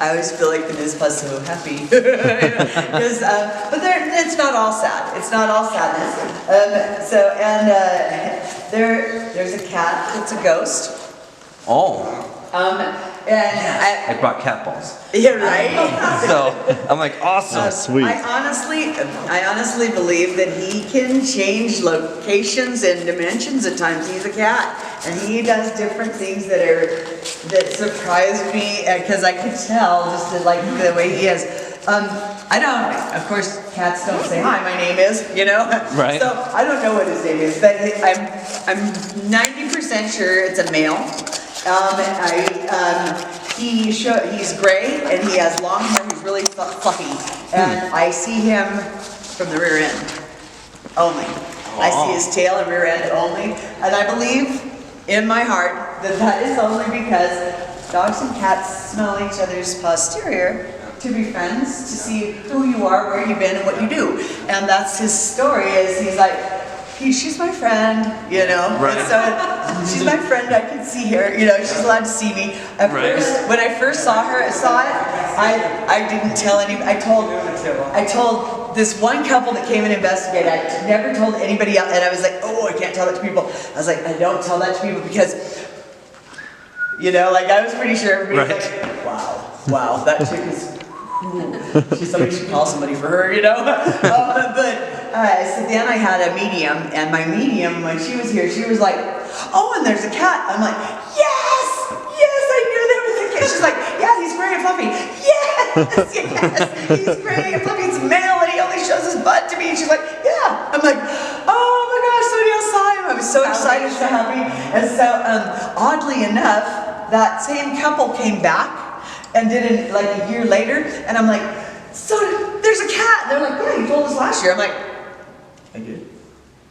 I always feel like the Mizpah's so happy. Because, but it's not all sad. It's not all sadness. There's a cat that's a ghost. Oh. I brought cat balls. Yeah, right? So I'm like, awesome. Sweet. I honestly believe that he can change locations and dimensions at times. He's a cat, and he does different things that surprise me because I could tell just the way he is. I don't, of course, cats don't say, hi, my name is, Right. So I don't know what his name is, but I'm 90% sure it's a male. He's gray and he has long hair. He's really fluffy, and I see him from the rear end only. I see his tail and rear end only, and I believe in my heart that is only because dogs and cats smell each other's posterior to be friends, to see who you are, where you've been, and what you do. And that's his story. Is he's like, she's my friend, Right. And so she's my friend. I can see her, she's allowed to see me. First, when I first saw it, I didn't tell anybody. I told this one couple that came and investigated. I never told anybody else, and I was like, oh, I can't tell that to people. I was like, I don't tell that to people because, I was pretty sure everybody's like, wow, that chick is. Somebody should call somebody for her, So then I had a medium, and my medium, when she was here, she was like, oh, and there's a cat. I'm like, yes, I knew there was a cat. She's like, yeah, he's gray and fluffy. Yes, he's gray and fluffy. He's male, and he only shows his butt to me. And she's like, yeah. I'm like, oh my gosh, somebody else saw him. I was so excited, so happy. And so, oddly enough, that same couple came back and did it like a year later, and I'm like, so there's a cat. They're like, yeah, you told us last year. I'm like, I did?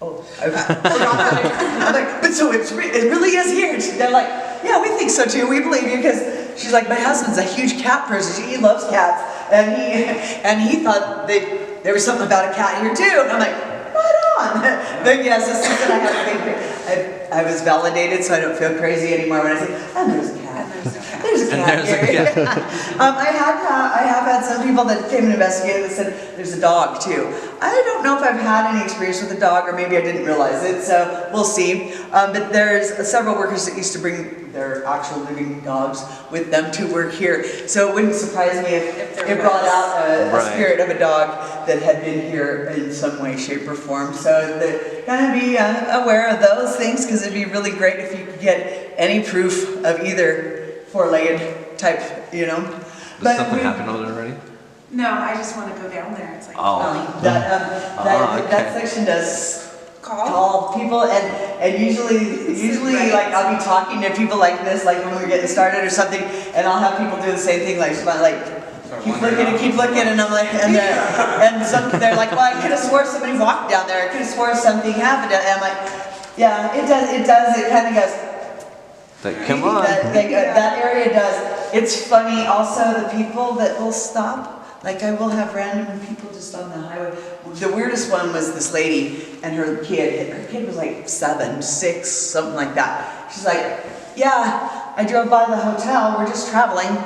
Oh, I forgot about it. I'm like, but so it really is here. They're like, yeah, we think so too. We believe you, because she's like, my husband's a huge cat person. He loves cats, and he thought that there was something about a cat here too. And I'm like, right on. But yes, this is that I have a big. I was validated, so I don't feel crazy anymore when I say, and there's a cat. There's a cat here. I have had some people that came and investigated that said there's a dog too. I don't know if I've had any experience with a dog, or maybe I didn't realize it, so we'll see. But there's several workers that used to bring their actual living dogs with them to work here. So it wouldn't surprise me if it brought out a spirit of a dog that had been here in some way, shape, or form. So kind of be aware of those things, because it'd be really great if you could get any proof of either four-legged type, Does something happen on it already? No, I just want to go down there. It's like that section does call people, and usually like I'll be talking to people like this, like when we're getting started or something, and I'll have people do the same thing, like keep looking, and I'm like, and they're like, well, I could have swore somebody walked down there. I could have swore something happened, and I'm like, yeah, it does. It kind of goes. Come on. That area does. It's funny also, the people that will stop, like I will have random people just on the highway. The weirdest one was this lady and her kid. Her kid was like 7, 6, something like that. She's like, yeah, I drove by the hotel, we're just traveling,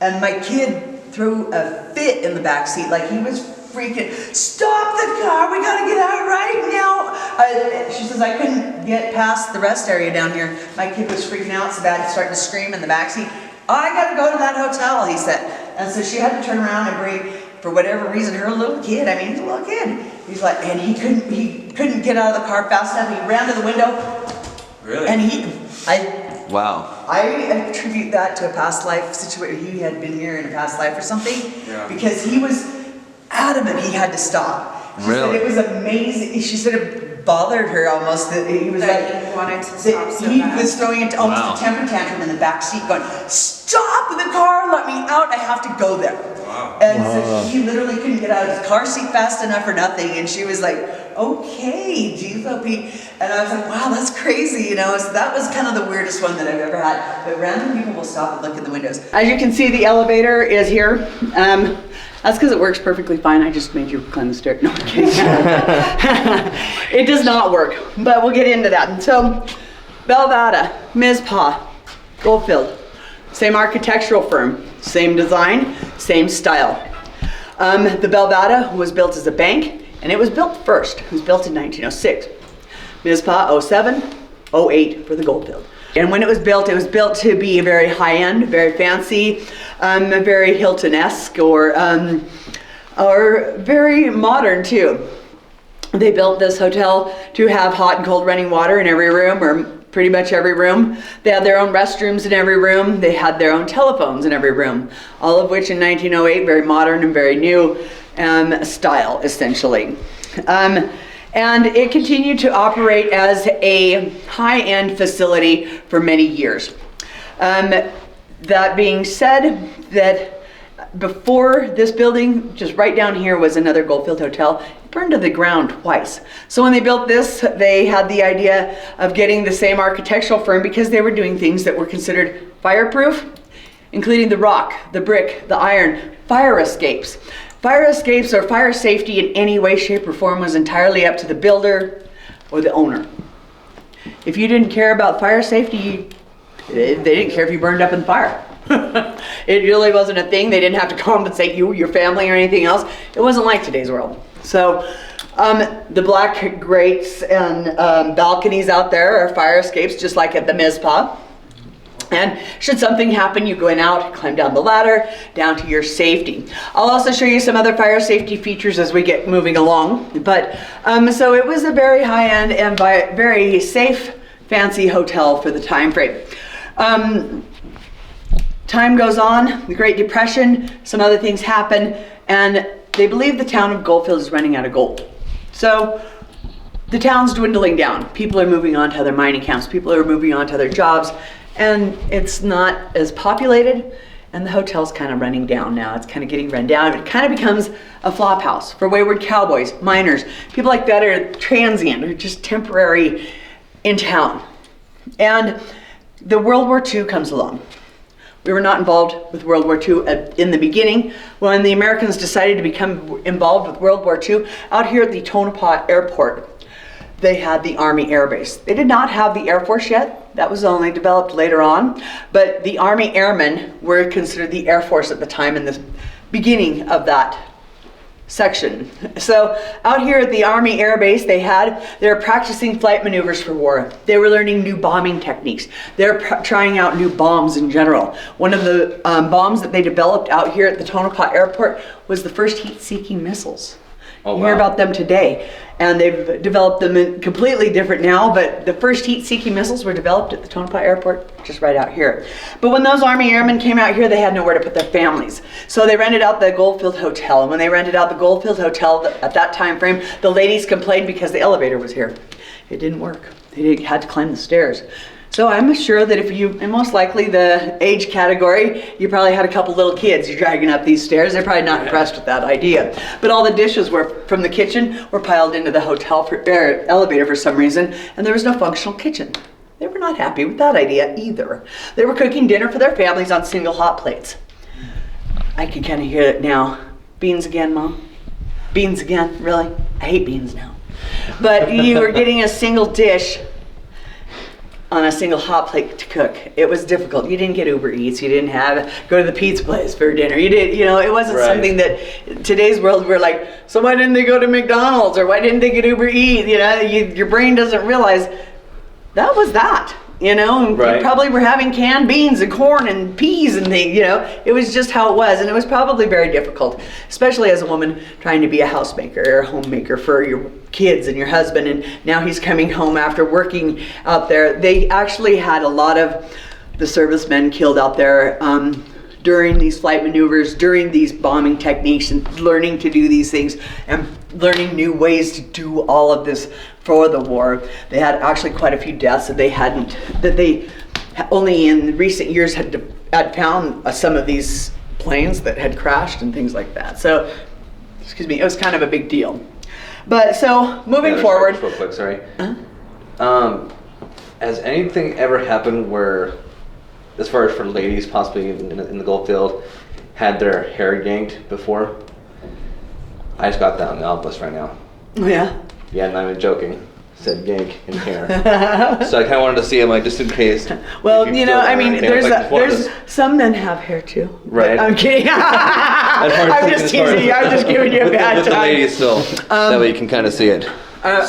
and my kid threw a fit in the back seat, like he was freaking, stop the car, we gotta get out right now. She says, I couldn't get past the rest area down here. My kid was freaking out so bad, he started to scream in the backseat. I gotta go to that hotel, he said. And so she had to turn around and bring, for whatever reason, her little kid, he's a little kid. He's like, and he couldn't get out of the car fast enough. He ran to the window. Really? And wow. I attribute that to a past life situation. He had been here in a past life or something, because he was adamant he had to stop. She said it was amazing. She said it bothered her almost that he was he wanted to stop so he bad. was throwing it almost a temper tantrum in the back seat, going, stop the car, let me out, I have to go there. Wow. And so he literally couldn't get out of his car seat fast enough or nothing, and she was like, okay, GOP. And I was like, wow, that's crazy, So that was kind of the weirdest one that I've ever had. But random people will stop and look in the windows. As you can see, the elevator is here. That's because it works perfectly fine. I just made you climb the stairs. No, I'm kidding. It does not work, but we'll get into that. So, Belvada, Mizpah, Goldfield, same architectural firm. Same design, same style. The Belvada was built as a bank, and it was built first. It was built in 1906. Mizpah 07, 08 for the Goldfield. And when it was built to be very high-end, very fancy, very Hilton-esque, or very modern too. They built this hotel to have hot and cold running water in every room, or pretty much every room. They had their own restrooms in every room. They had their own telephones in every room, all of which in 1908, very modern and very new style, essentially. And it continued to operate as a high-end facility for many years. That being said, that before this building, just right down here was another Goldfield Hotel. It burned to the ground twice. So when they built this, they had the idea of getting the same architectural firm because they were doing things that were considered fireproof, including the rock, the brick, the iron, fire escapes. Fire escapes or fire safety in any way, shape, or form was entirely up to the builder or the owner. If you didn't care about fire safety, they didn't care if you burned up in fire. It really wasn't a thing. They didn't have to compensate you, your family, or anything else. It wasn't like today's world. So the black grates and balconies out there are fire escapes, just like at the Mizpah. And should something happen, you go in out, climb down the ladder, down to your safety. I'll also show you some other fire safety features as we get moving along. But so it was a very high-end and very safe, fancy hotel for the time frame. Time goes on, the Great Depression, some other things happen, and they believe the town of Goldfield is running out of gold. So the town's dwindling down. People are moving on to other mining camps. People are moving on to other jobs, and it's not as populated, and the hotel's kind of running down now. It's kind of getting run down. It kind of becomes a flop house for wayward cowboys, miners, people like that are transient or just temporary in town. And the World War II comes along. We were not involved with World War II in the beginning. When the Americans decided to become involved with World War II, out here at the Tonopah Airport, they had the Army Air Base. They did not have the Air Force yet. That was only developed later on. But the Army Airmen were considered the Air Force at the time in the beginning of that section. So out here at the Army Air Base, they were practicing flight maneuvers for war. They were learning new bombing techniques. They're trying out new bombs in general. One of the bombs that they developed out here at the Tonopah Airport was the first heat-seeking missiles. Oh, wow. You hear about them today, and they've developed them in completely different now, but the first heat-seeking missiles were developed at the Tonopah Airport, just right out here. But when those Army Airmen came out here, they had nowhere to put their families. So they rented out the Goldfield Hotel, and when they rented out the Goldfield Hotel at that time frame, the ladies complained because the elevator was here. It didn't work. They had to climb the stairs. So I'm sure that and most likely the age category, you probably had a couple little kids you're dragging up these stairs. They're probably not impressed with that idea. But all the dishes from the kitchen were piled into the hotel elevator for some reason, and there was no functional kitchen. They were not happy with that idea either. They were cooking dinner for their families on single hot plates. I can kind of hear it now. Beans again, Mom? Beans again? Really? I hate beans now. But you were getting a single dish on a single hot plate to cook. It was difficult. You didn't get Uber Eats. You didn't go to the pizza place for dinner. It wasn't something that today's world we're like, so why didn't they go to McDonald's, or why didn't they get Uber Eats? Your brain doesn't realize that was that. And right. You probably were having canned beans and corn and peas and things, It was just how it was, and it was probably very difficult, especially as a woman trying to be a housemaker or a homemaker for your kids and your husband, and now he's coming home after working out there. They actually had a lot of the servicemen killed out there during these flight maneuvers, during these bombing techniques, and learning to do these things and learning new ways to do all of this for the war. They had actually quite a few deaths that they only in recent years had found some of these planes that had crashed and things like that. So, it was kind of a big deal. But so moving forward. Just real quick, sorry. Has anything ever happened where, as far as for ladies possibly in the Goldfield, had their hair yanked before? I just got that on the outpost right now. Oh yeah? Yeah, not even joking. said yank in here. So I kind of wanted to see him, like, just in case. Well, if you know, still I mean, okay. Like, there's some men have hair too. Right. I'm kidding. I'm just teasing you. I'm just giving you a bad with time. the ladies still. That way you can kind of see it.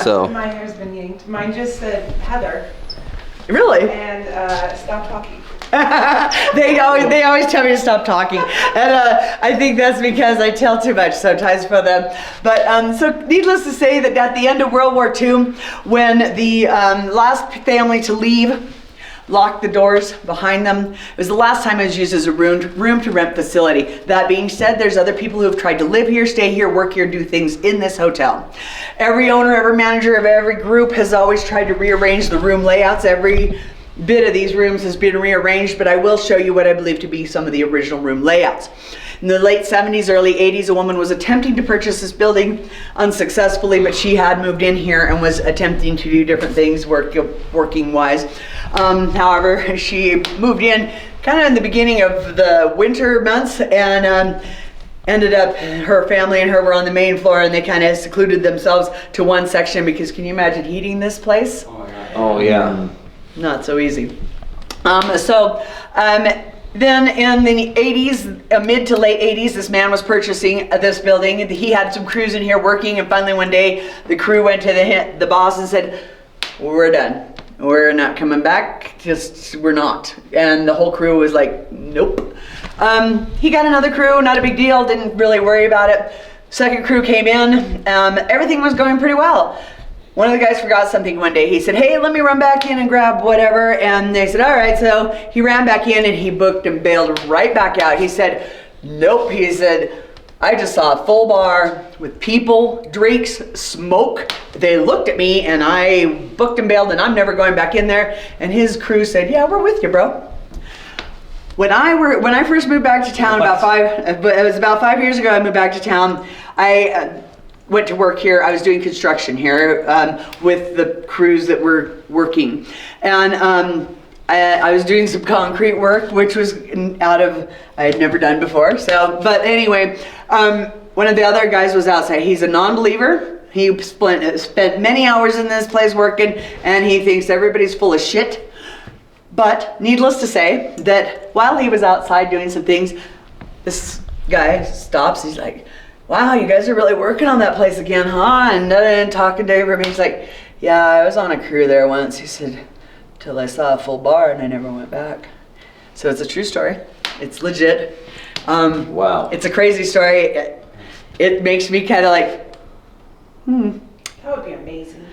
So. My hair's been yanked. Mine just said Heather Really? and stop talking. they always tell me to stop talking, and I think that's because I tell too much sometimes for them. But so needless to say that at the end of World War II, when the last family to leave locked the doors behind them, it was the last time it was used as a room to rent facility. That being said, there's other people who have tried to live here, stay here, work here, do things in this hotel. Every owner, every manager of every group has always tried to rearrange the room layouts. Every bit of these rooms has been rearranged, but I will show you what I believe to be some of the original room layouts. In the late 70s, early 80s, a woman was attempting to purchase this building unsuccessfully, but she had moved in here and was attempting to do different things working wise. However, she moved in kind of in the beginning of the winter months, and ended up, her family and her were on the main floor, and they kind of secluded themselves to one section, because can you imagine heating this place? Oh yeah. Not so easy. Then in the 80s, mid to late 80s, this man was purchasing this building. He had some crews in here working, and finally one day the crew went to the boss and said, "We're done. We're not coming back. We're not." And the whole crew was like, "Nope." He got another crew, not a big deal, didn't really worry about it. Second crew came in, everything was going pretty well. One of the guys forgot something one day. He said, "Hey, let me run back in and grab whatever." And they said, "All right." So he ran back in and he booked and bailed right back out. He said, "Nope." He said, "I just saw a full bar with people, drinks, smoke. They looked at me and I booked and bailed, and I'm never going back in there." And his crew said, "Yeah, we're with you, bro." When I first moved back to town, it was about 5 years ago, I moved back to town. I went to work here. I was doing construction here with the crews that were working. And I was doing some concrete work, which was I had never done before. So, but anyway, one of the other guys was outside. He's a non-believer. He spent many hours in this place working, and he thinks everybody's full of shit. But needless to say that while he was outside doing some things, this guy stops. He's like, "Wow, you guys are really working on that place again, huh?" And talking to everybody, he's like, "Yeah, I was on a crew there once." He said, "Till I saw a full bar and I never went back." So it's a true story. It's legit. Wow. It's a crazy story. It makes me kind of like, That would be amazing.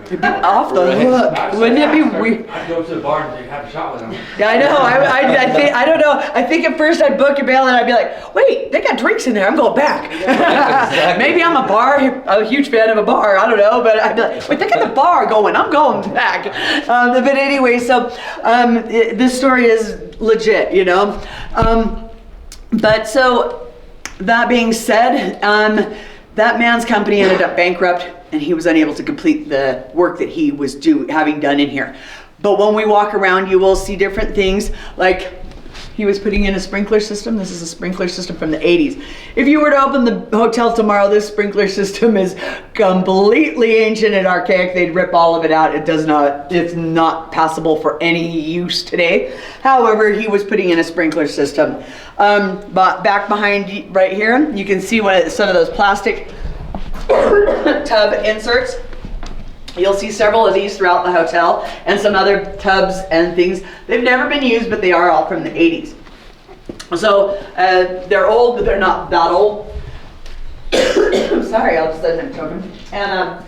it'd be off the hook. Wouldn't it be weird? I'd go to the bar and have a shot with them. Yeah, I know. I don't know. I think at first I'd book a bail and I'd be like, "Wait, they got drinks in there. I'm going back." Exactly. Maybe I'm a huge fan of a bar. I don't know, but I'd be like, "Wait, they got the bar going. I'm going back." But anyway, so this story is legit, you know. But so that being said, that man's company ended up bankrupt, and he was unable to complete the work that he was having done in here. But when we walk around, you will see different things, like he was putting in a sprinkler system. This is a sprinkler system from the 80s. If you were to open the hotel tomorrow, this sprinkler system is completely ancient and archaic. They'd rip all of it out. It's not passable for any use today. However, he was putting in a sprinkler system. But back behind right here, you can see some of those plastic tub inserts. You'll see several of these throughout the hotel, and some other tubs and things. They've never been used, but they are all from the 80s. So they're old, but they're not that old. Sorry, all of a sudden I'm choking. And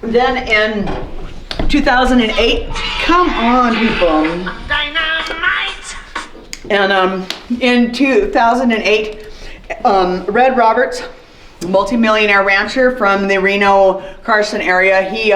then in 2008, come on, people. Dynamite! And in 2008, Red Roberts, multi-millionaire rancher from the Reno Carson area, he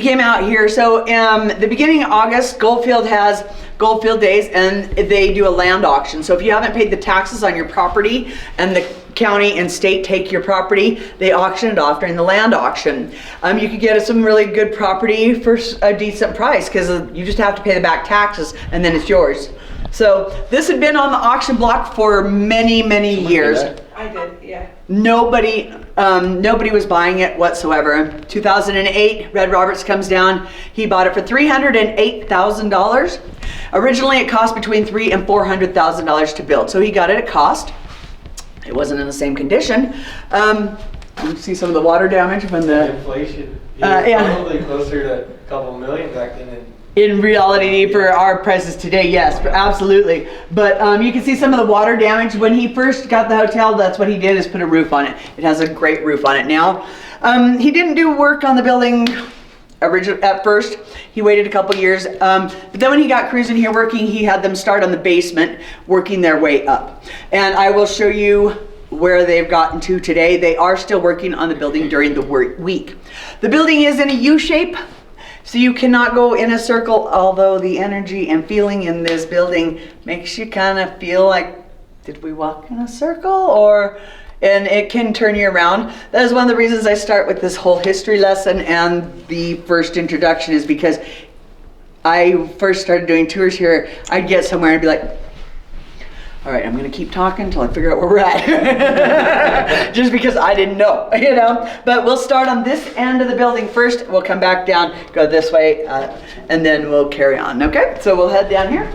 came out here. So the beginning of August, Goldfield has Goldfield Days, and they do a land auction. So if you haven't paid the taxes on your property and the county and state take your property, they auction it off during the land auction. You could get some really good property for a decent price, because you just have to pay the back taxes and then it's yours. So this had been on the auction block for many, many years. I did, yeah. Nobody Nobody was buying it whatsoever. 2008, Red Roberts comes down. He bought it for $308,000. Originally, it cost between $300,000 and $400,000 to build, so he got it at cost. It wasn't in the same condition. You see some of the water damage from the inflation. yeah. Probably closer to a couple million back then. In reality, for our prices today, yes, absolutely. But you can see some of the water damage. When he first got the hotel, that's what he did, is put a roof on it. It has a great roof on it now. He didn't do work on the building at first. He waited a couple years. But then when he got crews in here working, he had them start on the basement, working their way up. And I will show you where they've gotten to today. They are still working on the building during the work week. The building is in a U shape. So you cannot go in a circle, although the energy and feeling in this building makes you kind of feel like, did we walk in a circle? And it can turn you around. That is one of the reasons I start with this whole history lesson, and the first introduction is because I first started doing tours here. I'd get somewhere and be like, all right, I'm gonna keep talking until I figure out where we're at. Just because I didn't know, you know? But we'll start on this end of the building first. We'll come back down, go this way, and then we'll carry on, okay? So we'll head down here.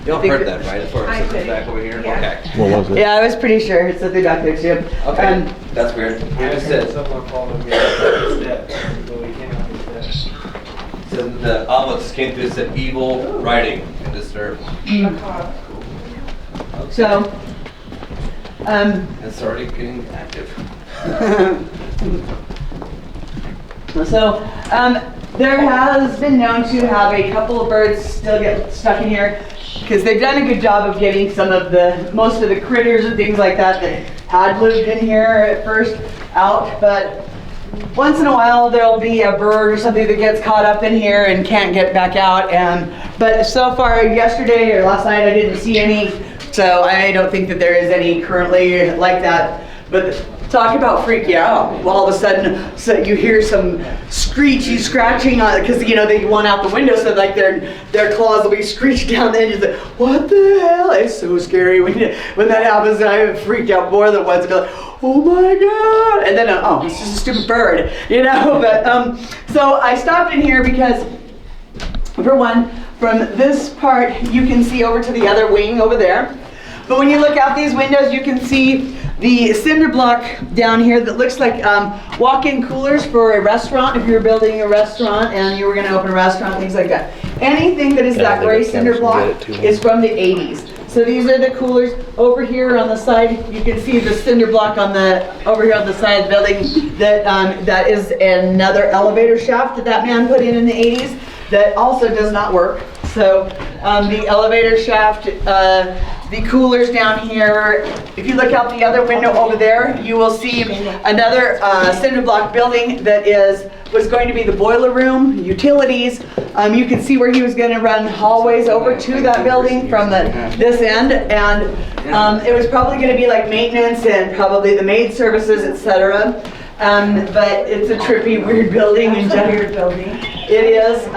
You all heard that, right? As far I as did. back over here? Yeah. Okay. What was it? Yeah, I was pretty sure it's something back there too. Okay, that's weird. I Here it just says, said someone followed me up the steps, but we came up the steps. so the envelopes came through, it said evil writing and disturbed. So, It's already getting active. So, there has been known to have a couple of birds still get stuck in here, because they've done a good job of getting most of the critters and things like that had lived in here at first out, but once in a while there'll be a bird or something that gets caught up in here and can't get back out. But so far, yesterday or last night, I didn't see any, so I don't think that there is any currently like that. But talk about freak you out. Well, all of a sudden, so you hear some screechy scratching on it, because you know they went out the window, so like their claws will be screeching down the edges. Like, what the hell? It's so scary when that happens. I have freaked out more than once. Be like, oh my god! And then oh, it's just a stupid bird, you know. But so I stopped in here because, for one, from this part you can see over to the other wing over there. But when you look out these windows, you can see the cinder block down here that looks like walk-in coolers for a restaurant. If you're building a restaurant and you were going to open a restaurant, things like that. Anything that is that gray cinder block is from the 80s. So these are the coolers. Over here on the side, you can see the cinder block over here on the side of the building. That is another elevator shaft that man put in the 80s that also does not work. So the elevator shaft, the coolers down here. If you look out the other window over there, you will see another cinder block building that was going to be the boiler room, utilities. You can see where he was going to run hallways over to that building from this end, and it was probably going to be like maintenance and probably the maid services, etc. But it's a trippy, weird building in general. It is.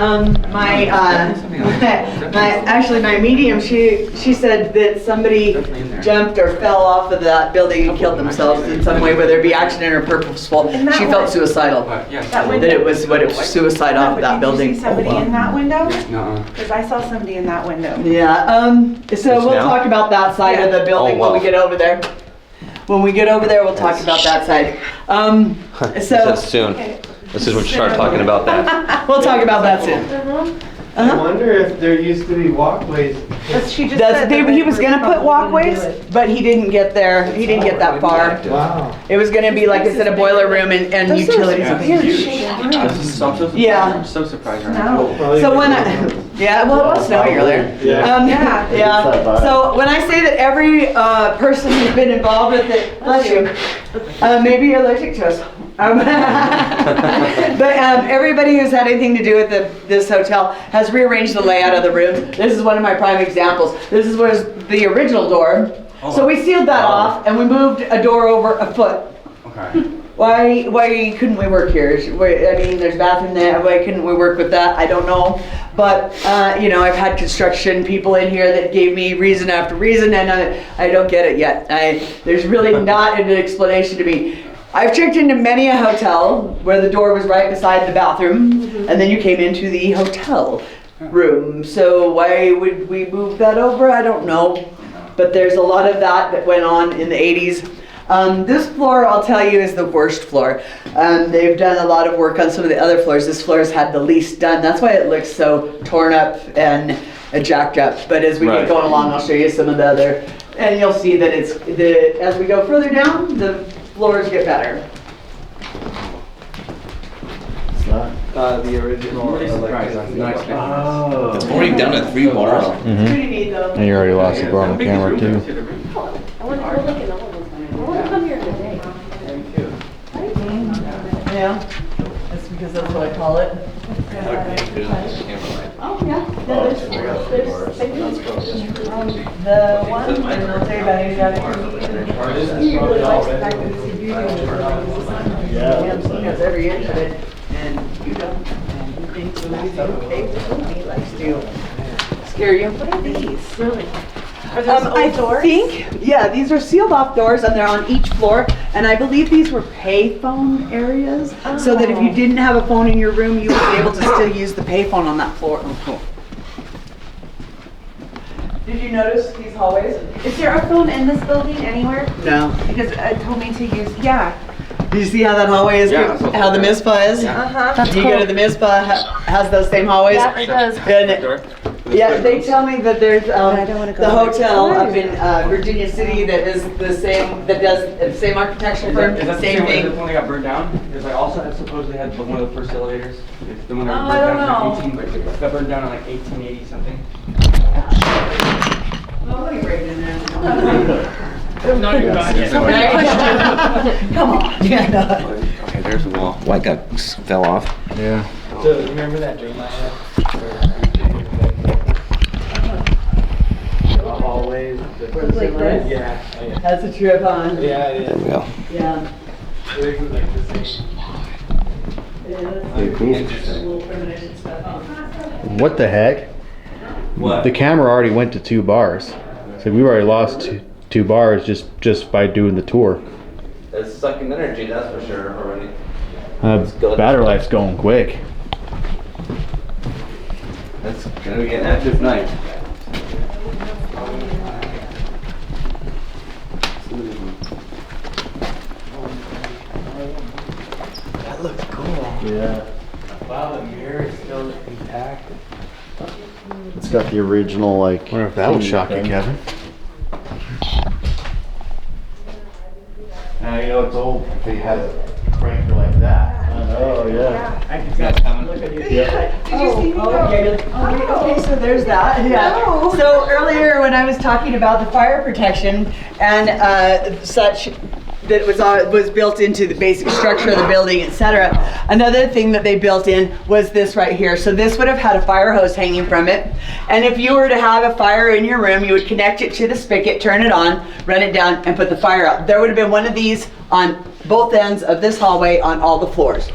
My medium, she said that somebody jumped or fell off of that building and killed themselves in some way, whether it be accident or purposeful. She felt suicidal. But, yeah. That That it was suicide off of that building. Did you see somebody in that window? No. Because I saw somebody in that window. Yeah. So we'll talk about that side of the building when we get over there. When we get over there, we'll talk about that side. That's soon. This is when you start talking about that. We'll talk about that soon. I wonder if there used to be walkways. But she just said that He was gonna put probably walkways, do it. but he didn't get there. He didn't get that far. Wow. It was gonna be like I said, a boiler room and Those are utilities. some weird-shaped rooms. Yeah. I'm so surprised right now. No. So when well, it was snowy earlier. Yeah. Yeah. So when I say that every person who's been involved with it, bless you, maybe you're allergic to us. But everybody who's had anything to do with this hotel has rearranged the layout of the room. This is one of my prime examples. This was the original door. So we sealed that off and we moved a door over a foot. Okay. why couldn't we work here? I mean, there's a bathroom there. Why couldn't we work with that? I don't know. But, you know, I've had construction people in here that gave me reason after reason, and I don't get it yet. There's really not an explanation to me. I've checked into many a hotel where the door was right beside the bathroom, and then you came into the hotel room. So why would we move that over? I don't know. But there's a lot of that went on in the 80s. This floor, I'll tell you, is the worst floor. They've done a lot of work on some of the other floors. This floor has had the least done. That's why it looks so torn up and jacked up. But as we get going along, I'll show you some of the other, and you'll see that as we go further down, the floors get better. The original. It's Already down to 3 bars. It's pretty neat though. And you already lost the bar on the camera too. I want to go look at all of them. I want to come here today. Yeah, that's because that's what I call it. Oh, yeah. There's the one, and I'll tell you about it. He really likes the fact that it's a beauty. He has every inch of it, and you don't. And he thinks it was okay with him. He likes to scare you. What are these? Really? Are those I old doors? think, yeah, these are sealed off doors and they're on each floor. And I believe these were pay phone areas. So that if you didn't have a phone in your room, you would be able to still use the pay phone on that floor. Oh, cool. Did you notice these hallways? Is there a phone in this building anywhere? No. Because it told me to use, yeah. Do you see how that hallway is? Yeah, How the MISPA is? Uh-huh. You go to the MISPA, has those same hallways? Yeah, it does. And yeah, they tell me that there's I don't wanna go the there. hotel up in Virginia City that is the same, that does the same architectural firm, Is that the same same thing. one that got burned down? Because I also supposedly had one of the first elevators. It's the one that Oh, I burned don't down in know. 18, got burned down in like 1880 something. Oh, what are you breaking in there? Not even bad. Come on. Yeah, no. Okay, there's the wall. White guy fell off. Yeah. So, you remember that dream I had? The hallways. Like this? Yeah. That's a trip on. Yeah, it There is. we go. Yeah. It was like the same. Very cool. Little premonition stuff on. What the heck? What? The camera already went to 2 bars. So we already lost two bars just by doing the tour. It's sucking energy, that's for sure already. Battery life's going quick. That's gonna be an active night. That looks cool. Yeah. Wow, the mirror is still intact. It's got the original like. I wonder if that would shock you, Kevin. Now you know it's old if they had a cranker like that. Oh yeah. Look at you. Yeah. Did you see me? Okay, so there's that. Yeah. No. So earlier when I was talking about the fire protection and such that was built into the basic structure of the building, etc. Another thing that they built in was this right here. So this would have had a fire hose hanging from it. And if you were to have a fire in your room, you would connect it to the spigot, turn it on, run it down, and put the fire out. There would have been one of these on both ends of this hallway on all the floors.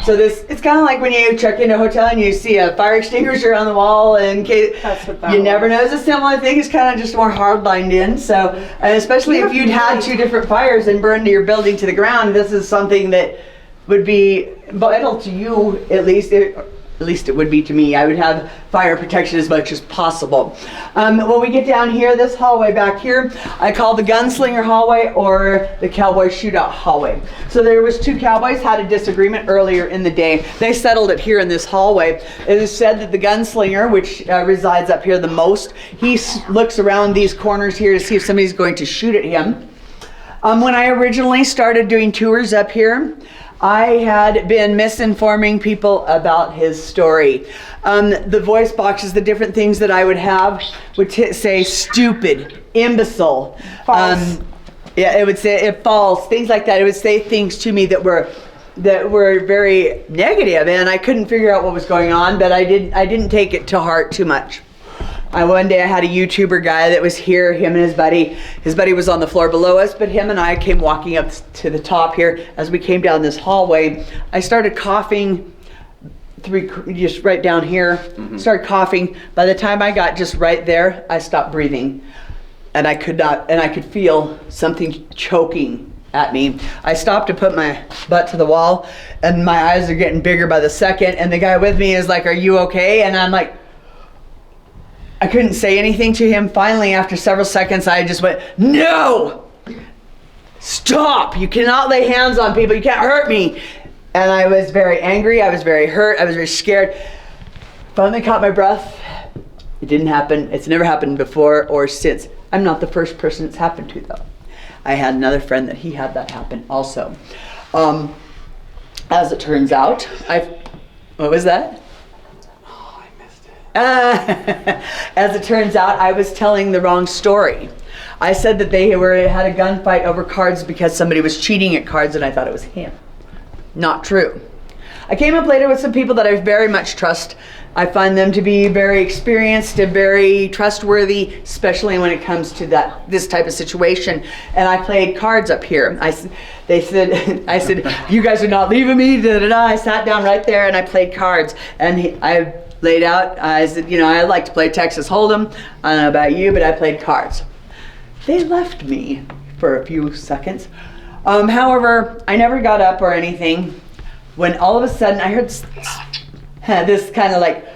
So it's kind of like when you check into a hotel and you see a fire extinguisher on the wall in case That's what that you never was. know. It's a similar thing. It's kind of just more hard lined in. So, and especially if you'd had 2 different fires and burned your building to the ground, this is something that would be vital to you, at least it would be to me. I would have fire protection as much as possible. When we get down here, this hallway back here, I call the gunslinger hallway or the cowboy shootout hallway. So there was 2 cowboys had a disagreement earlier in the day. They settled it here in this hallway. It is said that the gunslinger, which resides up here the most, he looks around these corners here to see if somebody's going to shoot at him. When I originally started doing tours up here, I had been misinforming people about his story. The voice boxes, the different things that I would have would say stupid, imbecile. False. Yeah, it would say false, things like that. It would say things to me that were very negative, and I couldn't figure out what was going on, but I didn't take it to heart too much. One day I had a YouTuber guy that was here, him and his buddy. His buddy was on the floor below us, but him and I came walking up to the top here. As we came down this hallway, I started coughing just right down here. Started coughing. By the time I got just right there, I stopped breathing. And I could feel something choking at me. I stopped to put my butt to the wall, and my eyes are getting bigger by the second, and the guy with me is like, "Are you okay?" And I'm like, I couldn't say anything to him. Finally, after several seconds, I just went, "No! Stop! You cannot lay hands on people. You can't hurt me." And I was very angry. I was very hurt. I was very scared. Finally caught my breath. It didn't happen. It's never happened before or since. I'm not the first person it's happened to, though. I had another friend that he had that happen also. As it turns out, what was that? Oh, I missed it. As it turns out, I was telling the wrong story. I said that they had a gunfight over cards because somebody was cheating at cards, and I thought it was him. Not true. I came up later with some people that I very much trust. I find them to be very experienced and very trustworthy, especially when it comes to this type of situation. And I played cards up here. I said, "You guys are not leaving me." I sat down right there and I played cards. And I laid out. I said, I like to play Texas Hold'em. I don't know about you, but I played cards. They left me for a few seconds. However, I never got up or anything. When all of a sudden I heard this kind of like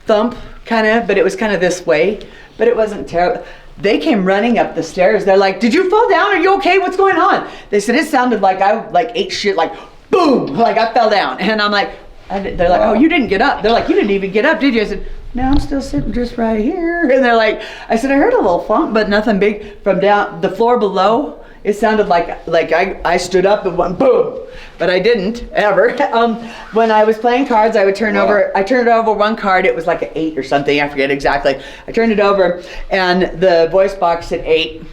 thump, but it was kind of this way, but it wasn't terrible. They came running up the stairs. They're like, "Did you fall down? Are you okay? What's going on?" They said it sounded like I ate shit, like boom, like I fell down. And I'm like, they're like, "Oh, you didn't get up." They're like, "You didn't even get up, did you?" I said, "No, I'm still sitting just right here." And they're like, I said, "I heard a little thump, but nothing big from down the floor below." It sounded like I stood up and went boom, but I didn't ever. When I was playing cards, I would turn over. I turned over one card. It was like an 8 or something. I forget exactly. I turned it over, and the voice box said 8.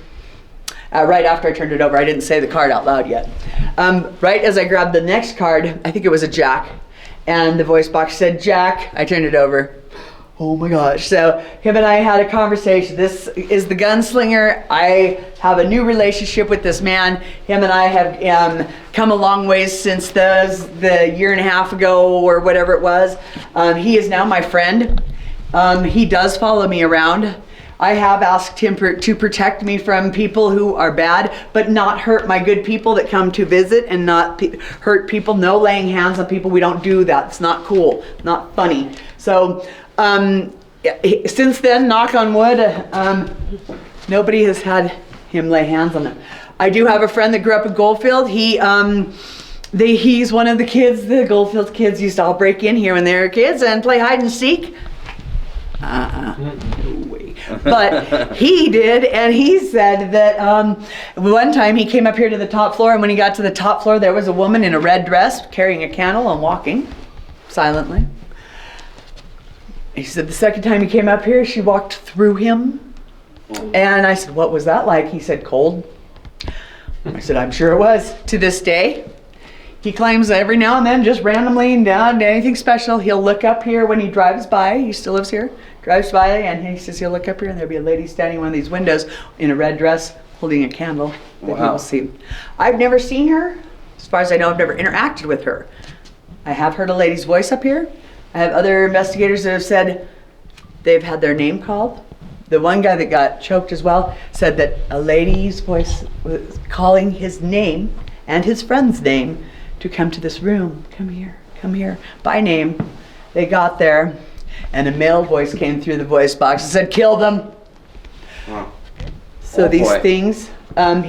Right after I turned it over, I didn't say the card out loud yet. Right as I grabbed the next card, I think it was a Jack, and the voice box said Jack. I turned it over. Oh my gosh. So him and I had a conversation. This is the gunslinger. I have a new relationship with this man. Him and I have come a long ways since the year and a half ago or whatever it was. He is now my friend. He does follow me around. I have asked him to protect me from people who are bad, but not hurt my good people that come to visit, and not hurt people. No laying hands on people. We don't do that. It's not cool. Not funny. So since then, knock on wood, nobody has had him lay hands on them. I do have a friend that grew up in Goldfield. He's one of the kids. The Goldfield kids used to all break in here when they were kids and play hide and seek. No way. But he did, and he said that one time he came up here to the top floor, and when he got to the top floor, there was a woman in a red dress carrying a candle and walking silently. He said the second time he came up here, she walked through him. And I said, "What was that like?" He said, "Cold." I said, "I'm sure it was." To this day, he claims that every now and then, just randomly, not anything special, he'll look up here when he drives by. He still lives here. Drives by, and he says he'll look up here, and there'll be a lady standing in one of these windows in a red dress holding a candle that he will see. I've never seen her. As far as I know, I've never interacted with her. I have heard a lady's voice up here. I have other investigators that have said they've had their name called. The one guy that got choked as well said that a lady's voice was calling his name and his friend's name to come to this room. Come here, by name. They got there, and a male voice came through the voice box and said, "Kill them." Wow. So these things, and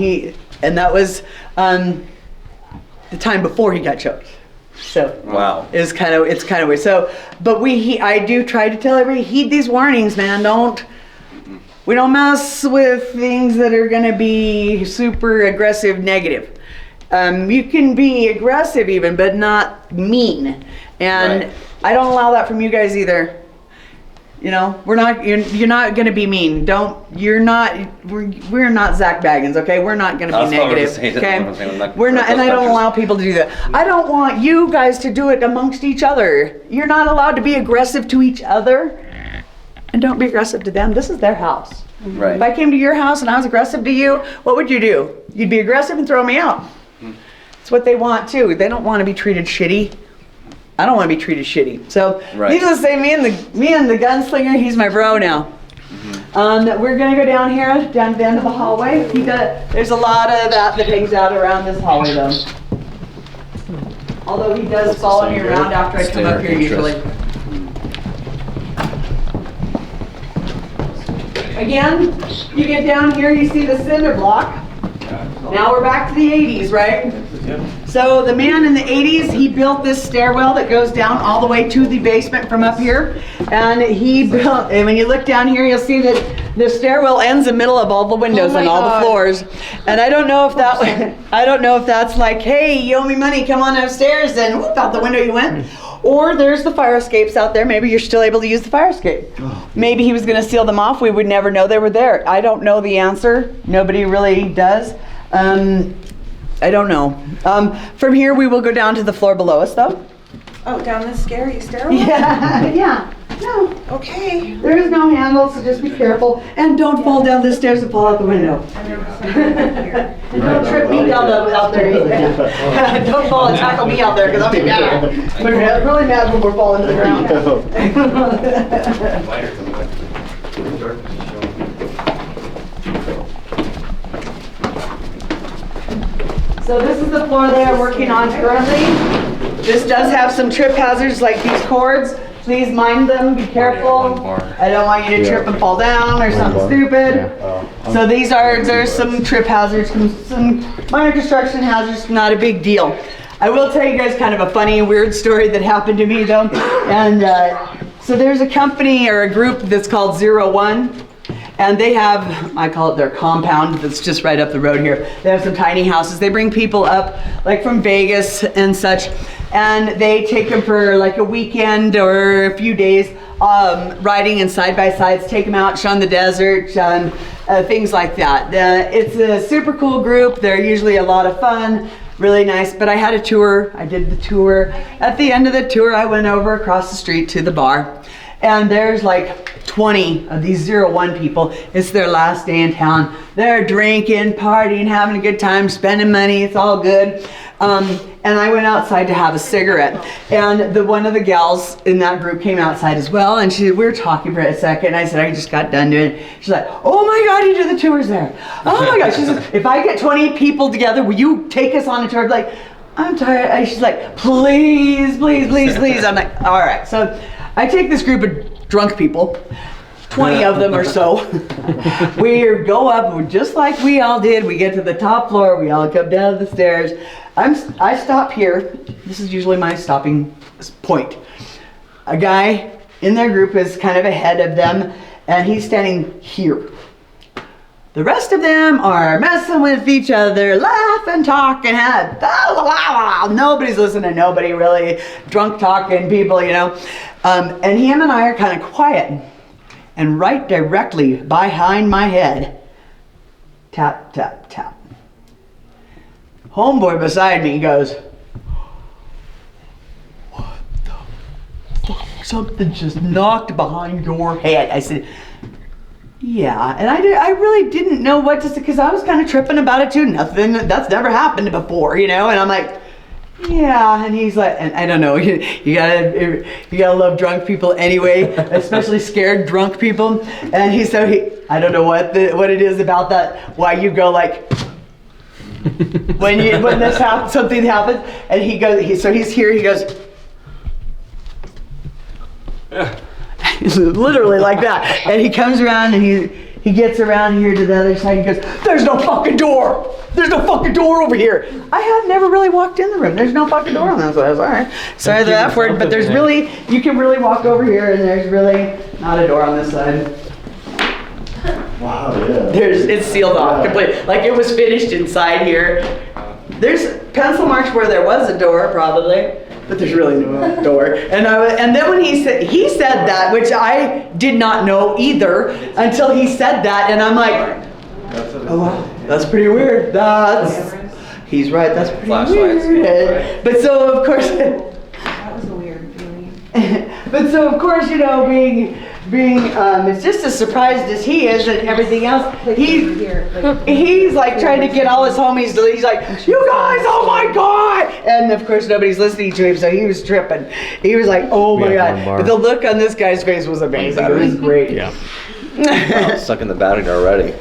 that was the time before he got choked. So Wow. it's kind of weird. So, but I do try to tell everybody, heed these warnings, man. We don't mess with things that are going to be super aggressive, negative. You can be aggressive even, but not mean. And Right. I don't allow that from you guys either. You're not going to be mean. We're not Zak Bagans, okay? We're not going to be negative, okay? We're not, and I don't allow people to do that. I don't want you guys to do it amongst each other. You're not allowed to be aggressive to each other. and don't be aggressive to them. This is their house. Right. If I came to your house and I was aggressive to you, what would you do? You'd be aggressive and throw me out. It's what they want too. They don't want to be treated shitty. I don't want to be treated shitty. So needless to say, me and the gunslinger, he's my bro now. We're gonna go down here, down to the end of the hallway. There's a lot of that hangs out around this hallway though. Although he does follow me around after I come up here usually. Again, you get down here, you see the cinder block. Now we're back to the 80s, right? So the man in the 80s, he built this stairwell that goes down all the way to the basement from up here. And when you look down here, you'll see that the stairwell ends in the middle of all the windows and all the floors. And I don't know if that's like, hey, you owe me money, come on upstairs, and whoop, out the window you went. Or there's the fire escapes out there. Maybe you're still able to use the fire escape. Maybe he was going to seal them off. We would never know they were there. I don't know the answer. Nobody really does. I don't know. From here, we will go down to the floor below us, though. Oh, down the scary stairwell? Yeah. No. Okay. There is no handle, so just be careful. And don't fall down the stairs and fall out the window. I've never seen that here. And don't trip me down out there either. Don't fall and tackle me out there, because I'll be mad. We're really mad when we're falling to the ground. So this is the floor they are working on currently. This does have some trip hazards like these cords. Please mind them, be careful. I don't want you to trip and fall down or something stupid. So there's some trip hazards, some minor construction hazards, not a big deal. I will tell you guys kind of a funny, weird story that happened to me though. And so there's a company or a group that's called 01. And they have, I call it their compound, that's just right up the road here. They have some tiny houses. They bring people up, like from Vegas and such, and they take them for like a weekend or a few days, riding in side-by-sides, take them out, show them the desert, things like that. It's a super cool group. They're usually a lot of fun, really nice. But I had a tour. I did the tour. At the end of the tour, I went over across the street to the bar. And there's like 20 of these 01 people. It's their last day in town. They're drinking, partying, having a good time, spending money. It's all good. And I went outside to have a cigarette. And one of the gals in that group came outside as well. And we were talking for a second. And I said, I just got done doing it. She's like, oh my God, you do the tours there. Oh my God. She said, if I get 20 people together, will you take us on a tour? I'm like, I'm tired. And she's like, please, please, please, please. I'm like, all right. So I take this group of drunk people, 20 of them or so. We go up just like we all did. We get to the top floor. We all come down the stairs. I stop here. This is usually my stopping point. A guy in their group is kind of ahead of them, and he's standing here. The rest of them are messing with each other, laughing, talking, nobody's listening to nobody really, drunk talking people, you know. And him and I are kind of quiet. And right directly behind my head, tap, tap, tap. Homeboy beside me goes, what the fuck? Something just knocked behind your head. I said, yeah, and I really didn't know what to say because I was kind of tripping about it too. Nothing, that's never happened before, you know. And I'm like, yeah, and he's like, and I don't know, you gotta love drunk people anyway, especially scared drunk people. And I don't know what it is about that. Why you go like when this happens, something happens, and he goes. So he's here. He goes. Literally like that. And he comes around and he gets around here to the other side. He goes, there's no fucking door. There's no fucking door over here. I had never really walked in the room. There's no fucking door on that side. I was all right. Sorry the F word, but there's really, you can really walk over here and there's really not a door on this side. Wow, yeah. It's sealed off completely. Like it was finished inside here. There's pencil marks where there was a door probably. But there's really no door. And then when he said that, which I did not know either until he said that, and I'm like, oh wow, that's pretty weird. He's right, that's pretty weird. But so of course, That was a weird feeling. but so of course, you know, being being just as surprised as he is and everything else. He's like trying to get all his homies to, he's like, you guys, oh my God. And of course nobody's listening to him, so he was tripping. He was like, oh my God. But the look on this guy's face was amazing. It was great. Yeah. Wow, stuck in the battery already.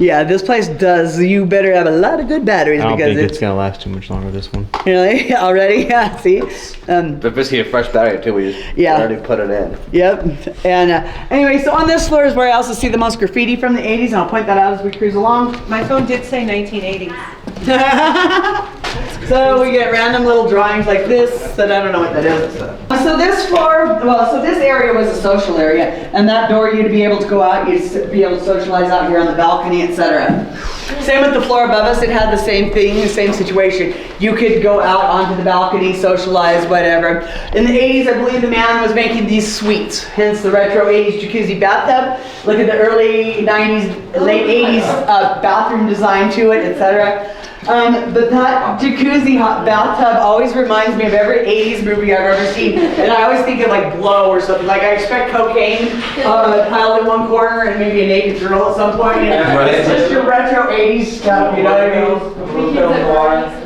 Yeah, this place does. You better have a lot of good batteries I don't because think it's gonna last too much longer, this one. really already. Yeah, see. But basically a fresh battery too. We just already put it in. Yep. And anyway, so on this floor is where I also see the most graffiti from the 80s, and I'll point that out as we cruise along. My phone did say 1980s. So we get random little drawings like this that I don't know what that is. So this floor, so this area was a social area, and that door you'd be able to go out, you'd be able to socialize out here on the balcony, etc. Same with the floor above us, it had the same thing, the same situation. You could go out onto the balcony, socialize, whatever. In the 80s, I believe the man was making these suites, hence the retro 80s jacuzzi bathtub. Look at the early 90s, late 80s bathroom design to it, etc. But that jacuzzi hot bathtub always reminds me of every 80s movie I've ever seen. And I always think of like Blow or something. Like I expect cocaine piled in one corner and maybe a naked girl at some point. And it's just your retro 80s stuff, you know what I mean?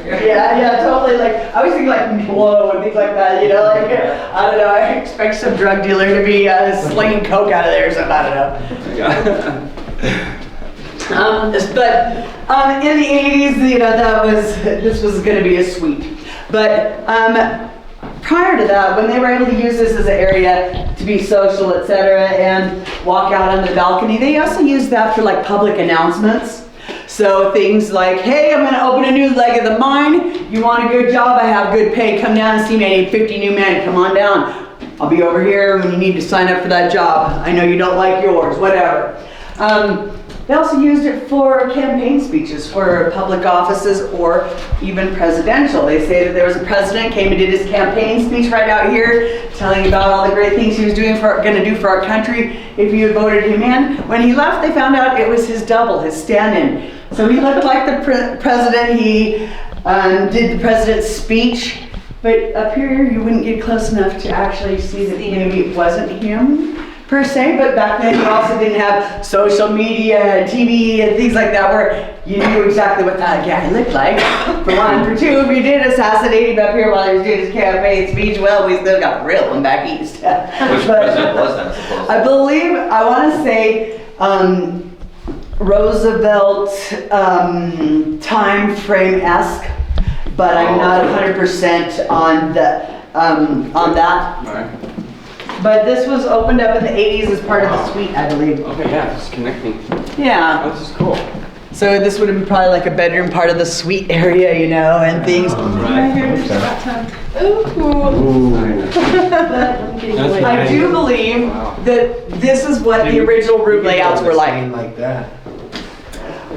Yeah, totally. Like I always think like Blow and things like that, you know, like I don't know, I expect some drug dealer to be slinging coke out of there or something, I don't know. But in the 80s, you know, this was going to be a suite. But prior to that, when they were able to use this as an area to be social, etc., and walk out on the balcony, they also used that for like public announcements. So things like, hey, I'm going to open a new leg of the mine. You want a good job? I have good pay. Come down and see me. I need 50 new men. Come on down. I'll be over here when you need to sign up for that job. I know you don't like yours, whatever. They also used it for campaign speeches for public offices or even presidential. They say that there was a president came and did his campaign speech right out here, telling about all the great things he was going to do for our country if you had voted him in. When he left, they found out it was his double, his stand-in. So he looked like the president. He did the president's speech, but up here you wouldn't get close enough to actually see that maybe it wasn't him per se, but back then you also didn't have social media and TV and things like that where you knew exactly what that guy looked like, for one. For two, if you did assassinate him up here while he was doing his campaign speech, well, we still got the real one back east. Which president was that, supposedly? I believe, I want to say Roosevelt time frame-esque, but I'm not 100% on that. Right. But this was opened up in the 80s as part of the suite, I believe. Okay, yeah, just connecting. Yeah. Oh, this is cool. So this would have been probably like a bedroom part of the suite area, you know, and things. Right here, there's a hot tub. That's I do believe that this is what the original room layouts were like. Like that.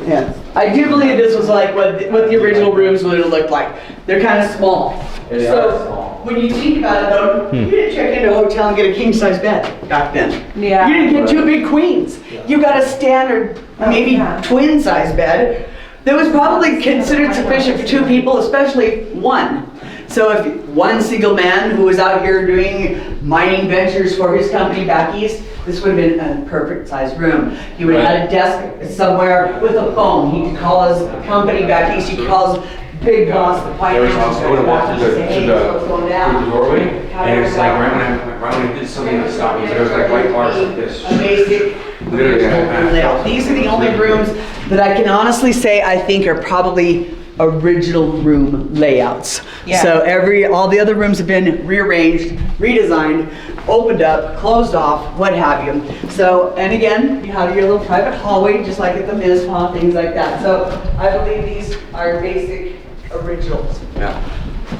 Yeah. I do believe this was like what the original rooms would have looked like. They're kind of small. They So are small. when you think about it though, you didn't check into a hotel and get a king size bed back then. Yeah. You didn't get two big queens. You got a standard, maybe twin size bed that was probably considered sufficient for two people, especially one. So if one single man who was out here doing mining ventures for his company back east, this would have been a perfect sized room. He would have had a desk somewhere with a phone. He could call his company back east. He could call his big boss, the White House. I would have walked through Hey, what's going the down? doorway, and it was like right when I did something that stopped me, but it was like white bars like this. A basic Literally, room layout. These are the only rooms that I can honestly say I think are probably original room layouts. Yeah. So all the other rooms have been rearranged, redesigned, opened up, closed off, what have you. So, and again, you have your little private hallway, just like at the Mizpah, things like that. So I believe these are basic originals. Yeah.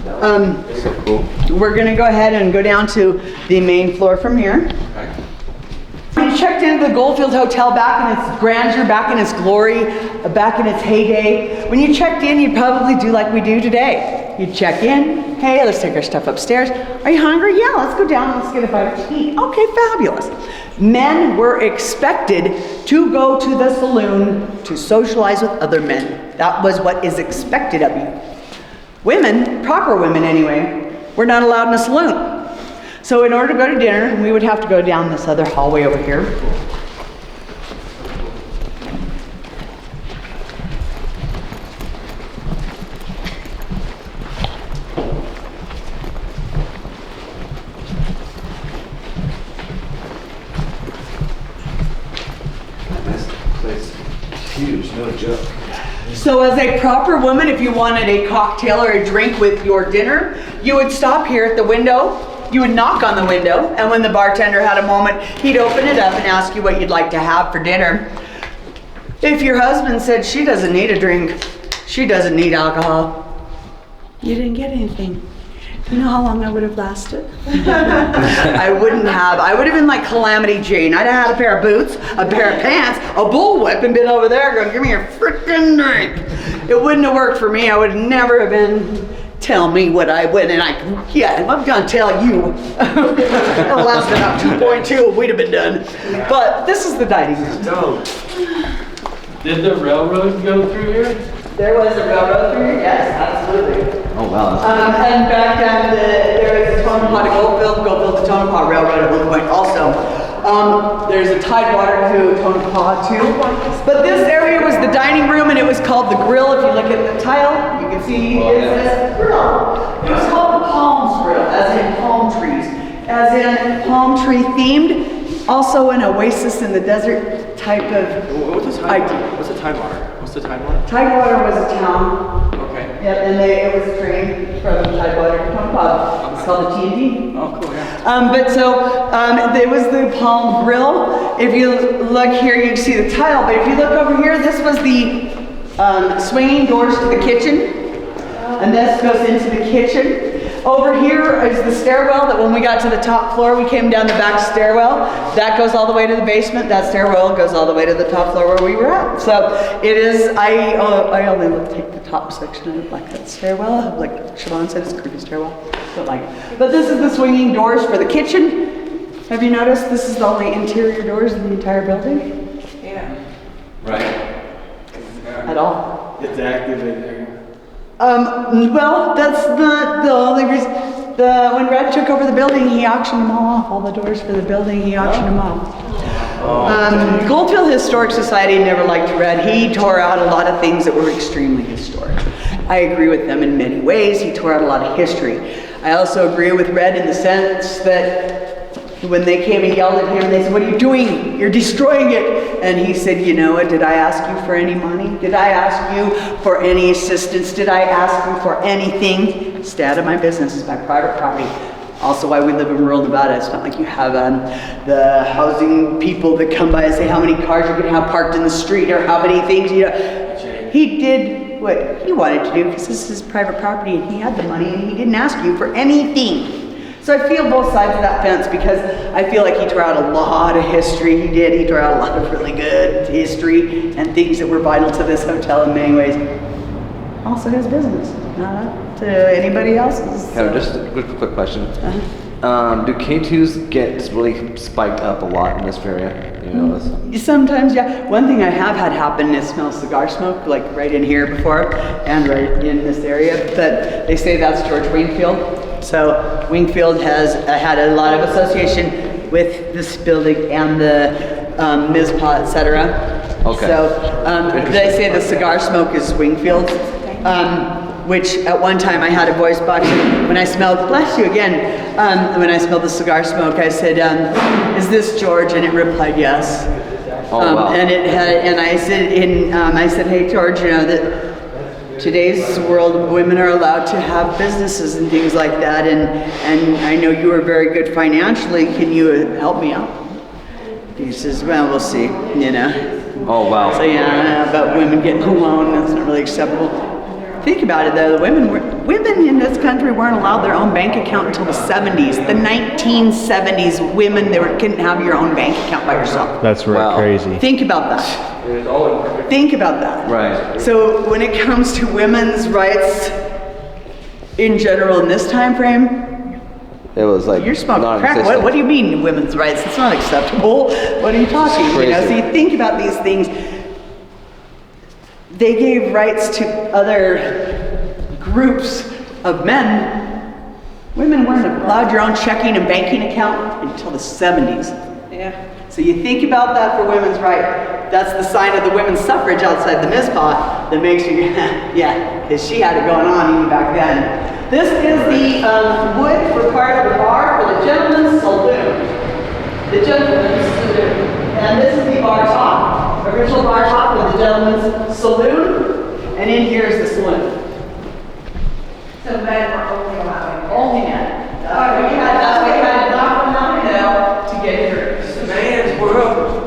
So Cool. we're gonna go ahead and go down to the main floor from here. Okay. We checked into the Goldfield Hotel back in its grandeur, back in its glory, back in its heyday. When you checked in, you'd probably do like we do today. You'd check in, hey, let's take our stuff upstairs. Are you hungry? Yeah, let's go down and let's get a bite to eat. Okay, fabulous. Men were expected to go to the saloon to socialize with other men. That was what is expected of you. Women, proper women anyway, were not allowed in a saloon. So in order to go to dinner, we would have to go down this other hallway over here. This place is huge, no joke. So as a proper woman, if you wanted a cocktail or a drink with your dinner, you would stop here at the window, you would knock on the window, and when the bartender had a moment, he'd open it up and ask you what you'd like to have for dinner. If your husband said she doesn't need a drink, she doesn't need alcohol, you didn't get anything. You know how long I would have lasted? I would have been like Calamity Jane. I'd have had a pair of boots, a pair of pants, a bullwhip, and been over there going, give me a frickin' drink. It wouldn't have worked for me. I would never have been, tell me what I went, and I'm gonna tell you. It'll last about 2.2, we'd have been done. But this is the dining room. Did the railroad go through here? There was a railroad through here? Yes, absolutely. Oh wow. And back down there is a Tonopah to Goldfield to Tonopah Railroad at one point also. There's a Tidewater to Tonopah too. But this area was the dining room and it was called the grill. If you look at the tile, you can see it says grill. It was called the Palms Grill, as in palm trees. As in palm tree themed. Also an oasis in the desert type of What's the Tidewater? What's the Tidewater? What's the Tidewater? Tidewater was a town. Okay. Yep, and it was a train from Tidewater to Tonopah. It's called the T&D. Oh, cool, yeah. There was the Palm Grill. If you look here, you can see the tile. But if you look over here, this was the swinging doors to the kitchen. And this goes into the kitchen. Over here is the stairwell that when we got to the top floor, we came down the back stairwell. That goes all the way to the basement. That stairwell goes all the way to the top floor where we were at. So it is, I only take the top section of it, like that stairwell. Like Siobhan said, it's a creepy stairwell. But this is the swinging doors for the kitchen. Have you noticed this is the only interior doors in the entire building? Yeah. Right. At all. It's active in there. Well, that's not the only reason. When Red took over the building, he auctioned them all off. All the doors for the building, he auctioned them off. Goldfield Historic Society never liked Red. He tore out a lot of things that were extremely historic. I agree with them in many ways. He tore out a lot of history. I also agree with Red in the sense that when they came and yelled at him, they said, what are you doing? You're destroying it. And he said, you know what, did I ask you for any money? Did I ask you for any assistance? Did I ask you for anything? Stay out of my business, it's my private property. Also why we live in rural Nevada. It's not like you have the housing people that come by and say how many cars you can have parked in the street or how many things, you know. He did what he wanted to do because this is his private property and he had the money and he didn't ask you for anything. So I feel both sides of that fence because I feel like he tore out a lot of history. He did. He tore out a lot of really good history and things that were vital to this hotel in many ways. Also his business, not up to anybody else's. Kevin, just a quick question. Do K2s get really spiked up a lot in this area? You know this? Sometimes, yeah. One thing I have had happen is smell cigar smoke, like right in here before and right in this area. But they say that's George Wingfield. So Wingfield has had a lot of association with this building and the Mizpah, etc. Okay. So they say the cigar smoke is Wingfield, which at one time I had a voice box. When I smelled, bless you again, when I smelled the cigar smoke, I said, "Is this George?" And it replied, "Yes." Oh, wow. And I said, "Hey George, you know that." Today's world, women are allowed to have businesses and things like that, and I know you are very good financially. Can you help me out? He says, well, we'll see, you know. Oh, wow. So yeah, about women getting a loan, that's not really acceptable. Think about it though, women in this country weren't allowed their own bank account until the 70s. The 1970s, women, couldn't have your own bank account by yourself. That's Wow. crazy. Think about that. Think about that. Right. So when it comes to women's rights in general in this time frame, It was like you're smoking crack. non-existent. What do you mean women's rights? It's not acceptable. What are you talking? You know, so you think about these things. They gave rights to other groups of men Women weren't allowed your own checking and banking account until the 70s. Yeah. So you think about that for women's right. That's the sign of the women's suffrage outside the Mizpah that makes you, yeah, because she had it going on even back then. This is the wood for part of the bar for the gentleman's saloon. The gentleman's saloon. And this is the bar top. Original bar top with the gentleman's saloon. And in here is the saloon. So men were only allowed. Only men. That's why you had to knock on that window to get through. It's a man's world.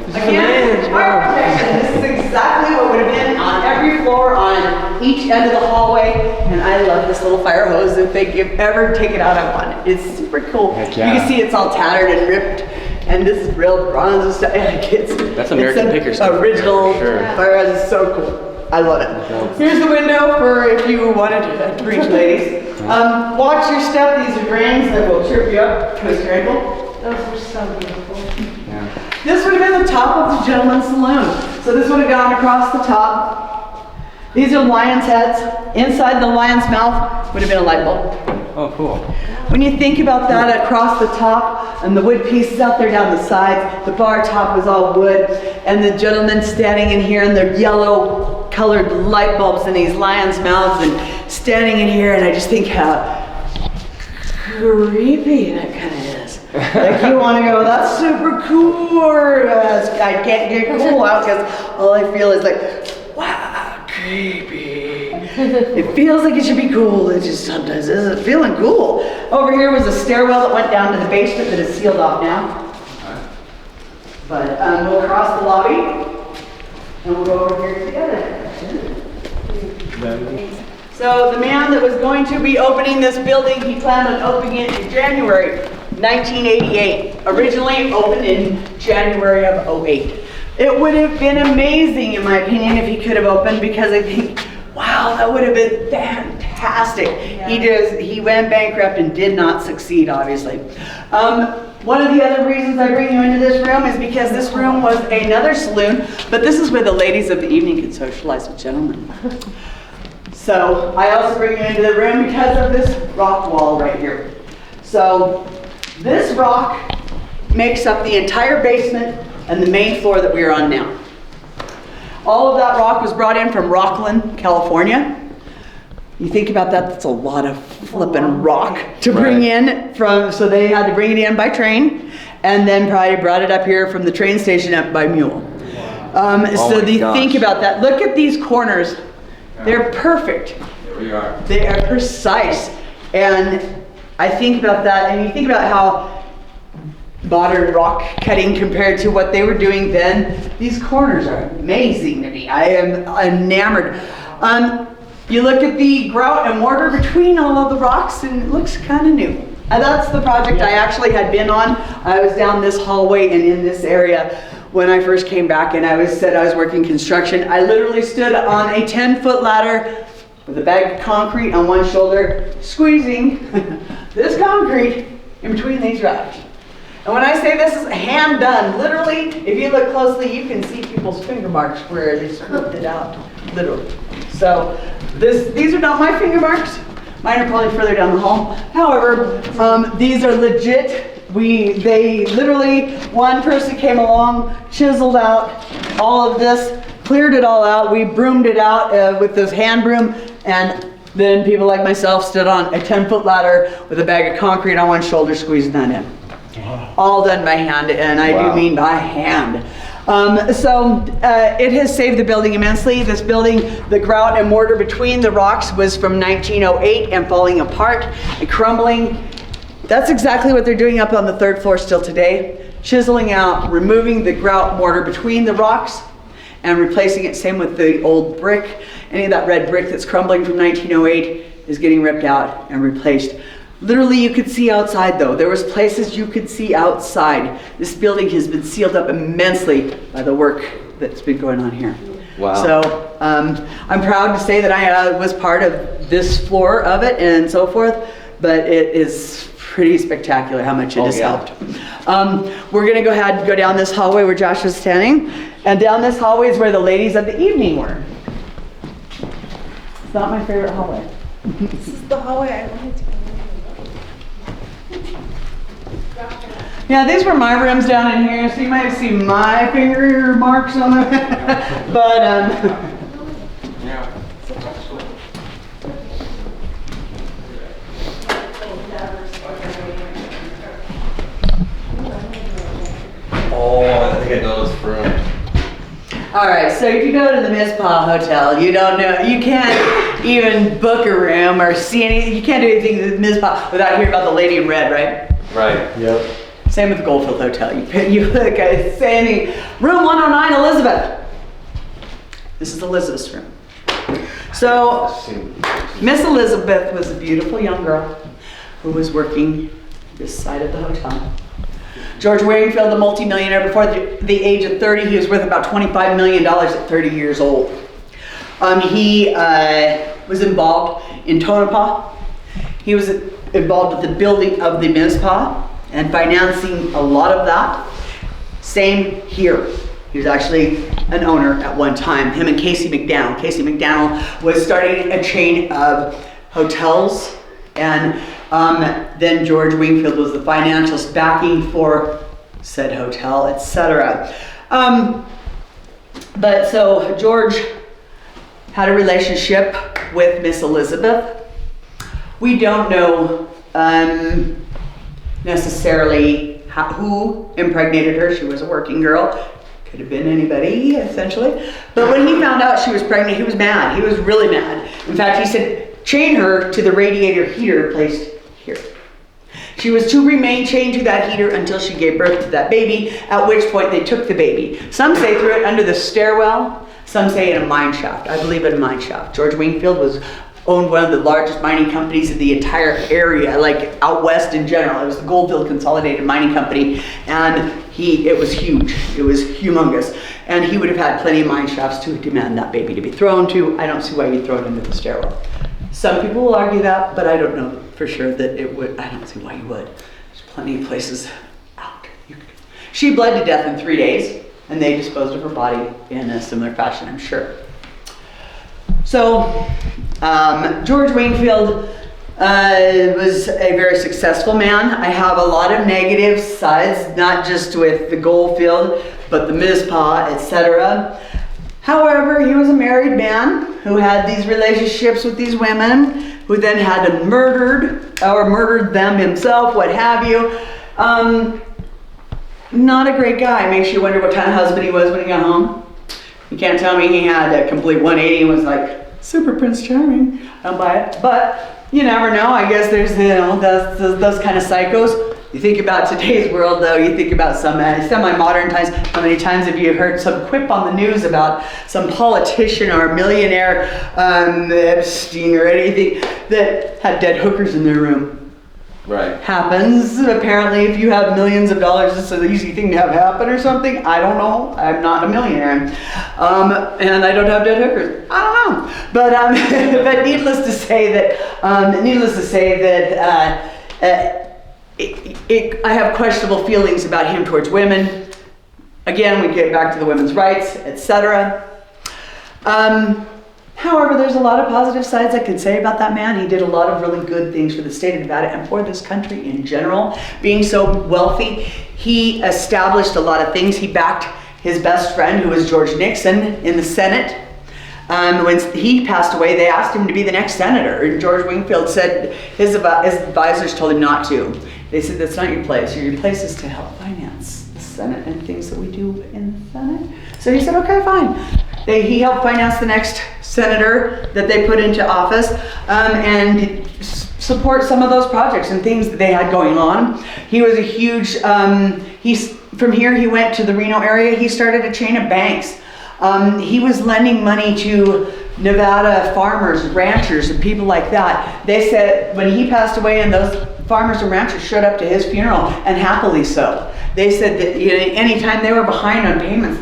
Again, fire protection. This is exactly what would have been on every floor on each end of the hallway. And I love this little fire hose. If they ever take it out, I want it. It's super cool. Heck yeah. You can see it's all tattered and ripped. And this is real bronze and stuff. That's American Picker stuff. Original Sure. fire hose. It's so cool. I love it. Here's the window for if you wanted to reach, ladies. Watch your step. These are drains that will trip you up, twist your ankle. Those were so beautiful. This would have been the top of the gentleman's saloon. So this would have gone across the top. These are lion's heads. Inside the lion's mouth would have been a light bulb. Oh, cool. When you think about that across the top and the wood pieces out there down the sides, the bar top was all wood, and the gentlemen standing in here in their yellow colored light bulbs in these lions' mouths and standing in here, and I just think how creepy that kind of is. Like you want to go, that's super cool, or I can't get cool out because all I feel is like, wow, creepy. It feels like it should be cool. It just sometimes isn't feeling cool. Over here was a stairwell that went down to the basement that is sealed off now. But we'll cross the lobby and we'll go over here together. So the man that was going to be opening this building, he planned on opening it in January 1988. Originally opened in January of 08. It would have been amazing, in my opinion, if he could have opened, because I think, wow, that would have been fantastic. Yeah. He went bankrupt and did not succeed, obviously. One of the other reasons I bring you into this room is because this room was another saloon, but this is where the ladies of the evening could socialize with gentlemen. So I also bring you into the room because of this rock wall right here. So this rock makes up the entire basement and the main floor that we are on now. All of that rock was brought in from Rockland, California. You think about that, that's a lot of flippin' rock to bring in from, so they had to bring it in by train and then probably brought it up here from the train station up by mule. So think about that. Look at these corners. They're perfect. There we are. They are precise. And I think about that, and you think about how modern rock cutting compared to what they were doing then. These corners are amazing to me. I am enamored. You look at the grout and mortar between all of the rocks and it looks kind of new. And that's the project I actually had been on. I was down this hallway and in this area when I first came back, and I said I was working construction. I literally stood on a 10-foot ladder with a bag of concrete on one shoulder, squeezing this concrete in between these rocks. And when I say this is hand done, literally, if you look closely, you can see people's finger marks where they scooped it out, literally. So these are not my finger marks. Mine are probably further down the hall. However, these are legit. They literally, one person came along, chiseled out all of this, cleared it all out. We broomed it out with this hand broom, and then people like myself stood on a 10-foot ladder with a bag of concrete on one shoulder, squeezing that in. All done by hand, and I do mean by hand. It has saved the building immensely. This building, the grout and mortar between the rocks was from 1908 and falling apart and crumbling. That's exactly what they're doing up on the 3rd floor still today. Chiseling out, removing the grout mortar between the rocks and replacing it. Same with the old brick. Any of that red brick that's crumbling from 1908 is getting ripped out and replaced. Literally, you could see outside though. There was places you could see outside. This building has been sealed up immensely by the work that's been going on here. Wow. So I'm proud to say that I was part of this floor of it and so forth, but it is pretty spectacular how much it has helped. We're gonna go ahead and go down this hallway where Josh was standing, and down this hallway is where the ladies of the evening were. It's not my favorite hallway. This is the hallway I wanted to go. Yeah, these were my rooms down in here, so you might see my finger marks on them. But, Yeah. Oh, I think I know this room. all right, so if you go to the Mizpah Hotel, you don't know, you can't even book a room or see anything, you can't do anything at Mizpah without hearing about the lady in red, right? Right. Yep. Same with the Goldfield Hotel. You look at saying, room 109, Elizabeth. This is Elizabeth's room. So, Miss Elizabeth was a beautiful young girl who was working this side of the hotel. George Wingfield, a multimillionaire, before the age of 30, he was worth about $25 million at 30 years old. He was involved in Tonopah. He was involved with the building of the Mizpah and financing a lot of that. Same here. He was actually an owner at one time, him and Casey McDowell. Casey McDowell was starting a chain of hotels, and then George Wingfield was the financial backing for said hotel, etc. But so George had a relationship with Miss Elizabeth. We don't know necessarily who impregnated her. She was a working girl. Could have been anybody, essentially. But when he found out she was pregnant, he was mad. He was really mad. In fact, he said, chain her to the radiator heater placed here. She was to remain chained to that heater until she gave birth to that baby, at which point they took the baby. Some say threw it under the stairwell. Some say in a mine shaft. I believe in a mine shaft. George Wingfield owned one of the largest mining companies in the entire area, like out west in general. It was the Goldfield Consolidated Mining Company, and it was huge. It was humongous. And he would have had plenty of mine shafts to demand that baby to be thrown to. I don't see why you'd throw it into the stairwell. Some people will argue that, but I don't know for sure that it would. I don't see why you would. There's plenty of places out. She bled to death in 3 days, and they disposed of her body in a similar fashion, I'm sure. So, George Wingfield was a very successful man. I have a lot of negative sides, not just with the Goldfield, but the Mizpah, etc. However, he was a married man who had these relationships with these women, who then had them murdered them himself, what have you. Not a great guy. Makes you wonder what kind of husband he was when he got home. You can't tell me he had a complete 180 and was like, super Prince Charming. I don't buy it. But you never know. I guess there's those kind of psychos. You think about today's world, though, you think about some semi-modern times. How many times have you heard some quip on the news about some politician or millionaire, Epstein or anything, that had dead hookers in their room? Right. Happens. Apparently, if you have millions of dollars, it's an easy thing to have happen or something. I don't know. I'm not a millionaire. And I don't have dead hookers. I don't know. But but needless to say that I have questionable feelings about him towards women. Again, we get back to the women's rights, etc. However, there's a lot of positive sides I can say about that man. He did a lot of really good things for the state of Nevada and for this country in general. Being so wealthy, he established a lot of things. He backed his best friend, who was George Nixon, in the Senate. When he passed away, they asked him to be the next senator. And George Wingfield said his advisors told him not to. They said, that's not your place. Your place is to help finance the Senate and things that we do in the Senate. So he said, okay, fine. He helped finance the next senator that they put into office and support some of those projects and things that they had going on. He was a huge, from here he went to the Reno area. He started a chain of banks. He was lending money to Nevada farmers, ranchers, and people like that. They said when he passed away and those farmers and ranchers showed up to his funeral, and happily so. They said that anytime they were behind on payments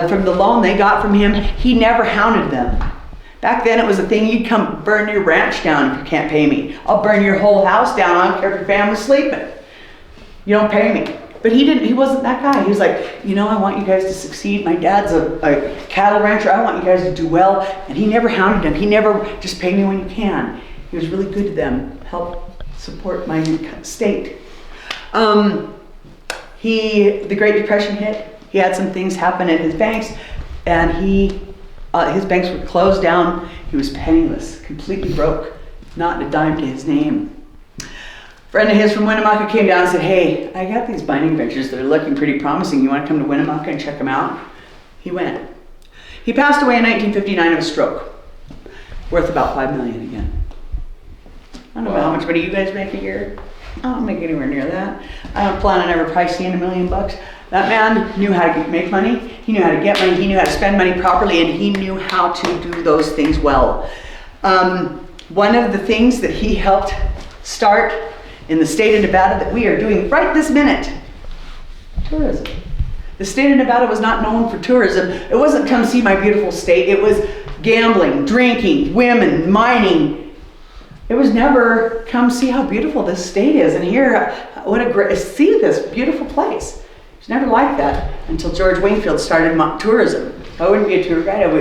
from the loan they got from him, he never hounded them. Back then it was a thing, you'd come burn your ranch down if you can't pay me. I'll burn your whole house down, I don't care if your family's sleeping. You don't pay me. But he wasn't that guy. He was like, I want you guys to succeed. My dad's a cattle rancher. I want you guys to do well. And he never hounded them. He never just pay me when you can. He was really good to them, help support my state. the Great Depression hit. He had some things happen at his banks, and his banks were closed down. He was penniless, completely broke, not a dime to his name. A friend of his from Winnemucca came down and said, hey, I got these mining ventures that are looking pretty promising. You want to come to Winnemucca and check them out? He went. He passed away in 1959 of a stroke, worth about $5 million again. I don't know how much money you guys make a year. I don't make anywhere near that. I don't plan on ever probably seeing $1 million. That man knew how to make money. He knew how to get money. He knew how to spend money properly, and he knew how to do those things well. One of the things that he helped start in the state of Nevada that we are doing right this minute, tourism. The state of Nevada was not known for tourism. It wasn't come see my beautiful state. It was gambling, drinking, women, mining. It was never come see how beautiful this state is and hear what a great, see this beautiful place. It was never like that until George Wingfield started tourism. I wouldn't be a tour guide.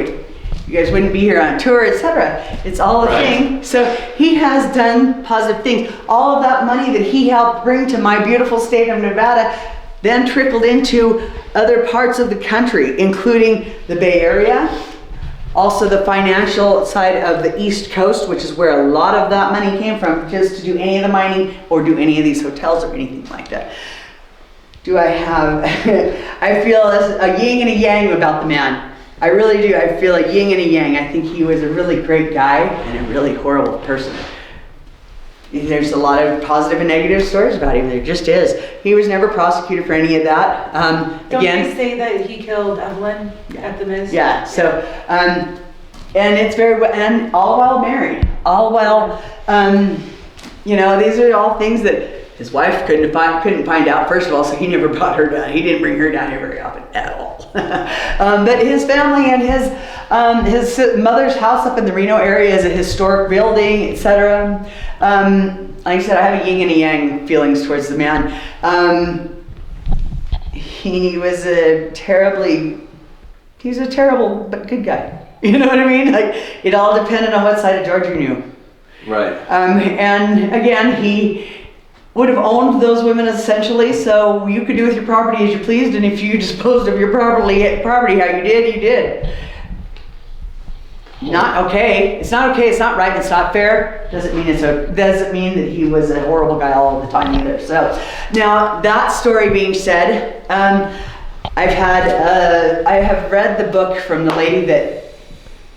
You guys wouldn't be here on tour, etc. It's all a thing. So he has done positive things. All of that money that he helped bring to my beautiful state of Nevada then trickled into other parts of the country, including the Bay Area, also the financial side of the East Coast, which is where a lot of that money came from, just to do any of the mining or do any of these hotels or anything like that. Do I have, I feel a yin and a yang about the man. I really do. I feel a yin and a yang. I think he was a really great guy and a really horrible person. There's a lot of positive and negative stories about him. There just is. He was never prosecuted for any of that. Don't you say that he killed Evelyn at the ministry? Yeah. So, and it's and all while married, all while, these are all things that his wife couldn't find out, first of all, so he never brought her down. He didn't bring her down here very often at all. But his family and his mother's house up in the Reno area is a historic building, etc. Like I said, I have a yin and a yang feelings towards the man. He was a terrible but good guy. You know what I mean? Like, it all depended on what side of Georgia you knew. Right. And again, he would have owned those women essentially, so you could do with your property as you pleased, and if you disposed of your property how you did, you did. Not okay. It's not okay. It's not right. It's not fair. Doesn't mean that he was a horrible guy all the time either. So now that story being said, I have read the book from the lady that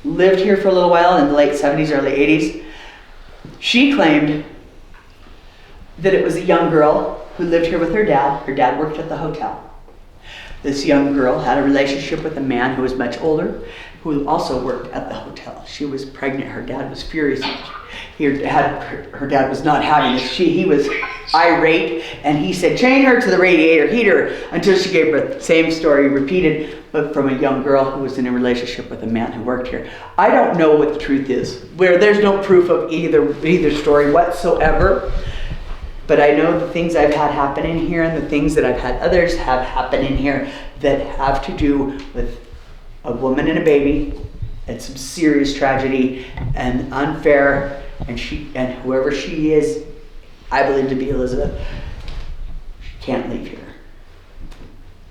lived here for a little while in the late 70s, early 80s. She claimed that it was a young girl who lived here with her dad. Her dad worked at the hotel. This young girl had a relationship with a man who was much older, who also worked at the hotel. She was pregnant. Her dad was furious. Her dad was not having this. He was irate, and he said, chain her to the radiator heater until she gave birth. Same story repeated, but from a young girl who was in a relationship with a man who worked here. I don't know what the truth is, where there's no proof of either story whatsoever. But I know the things I've had happen in here and the things that I've had others have happen in here that have to do with a woman and a baby and some serious tragedy and unfair, and whoever she is, I believe to be Elizabeth, she can't leave here.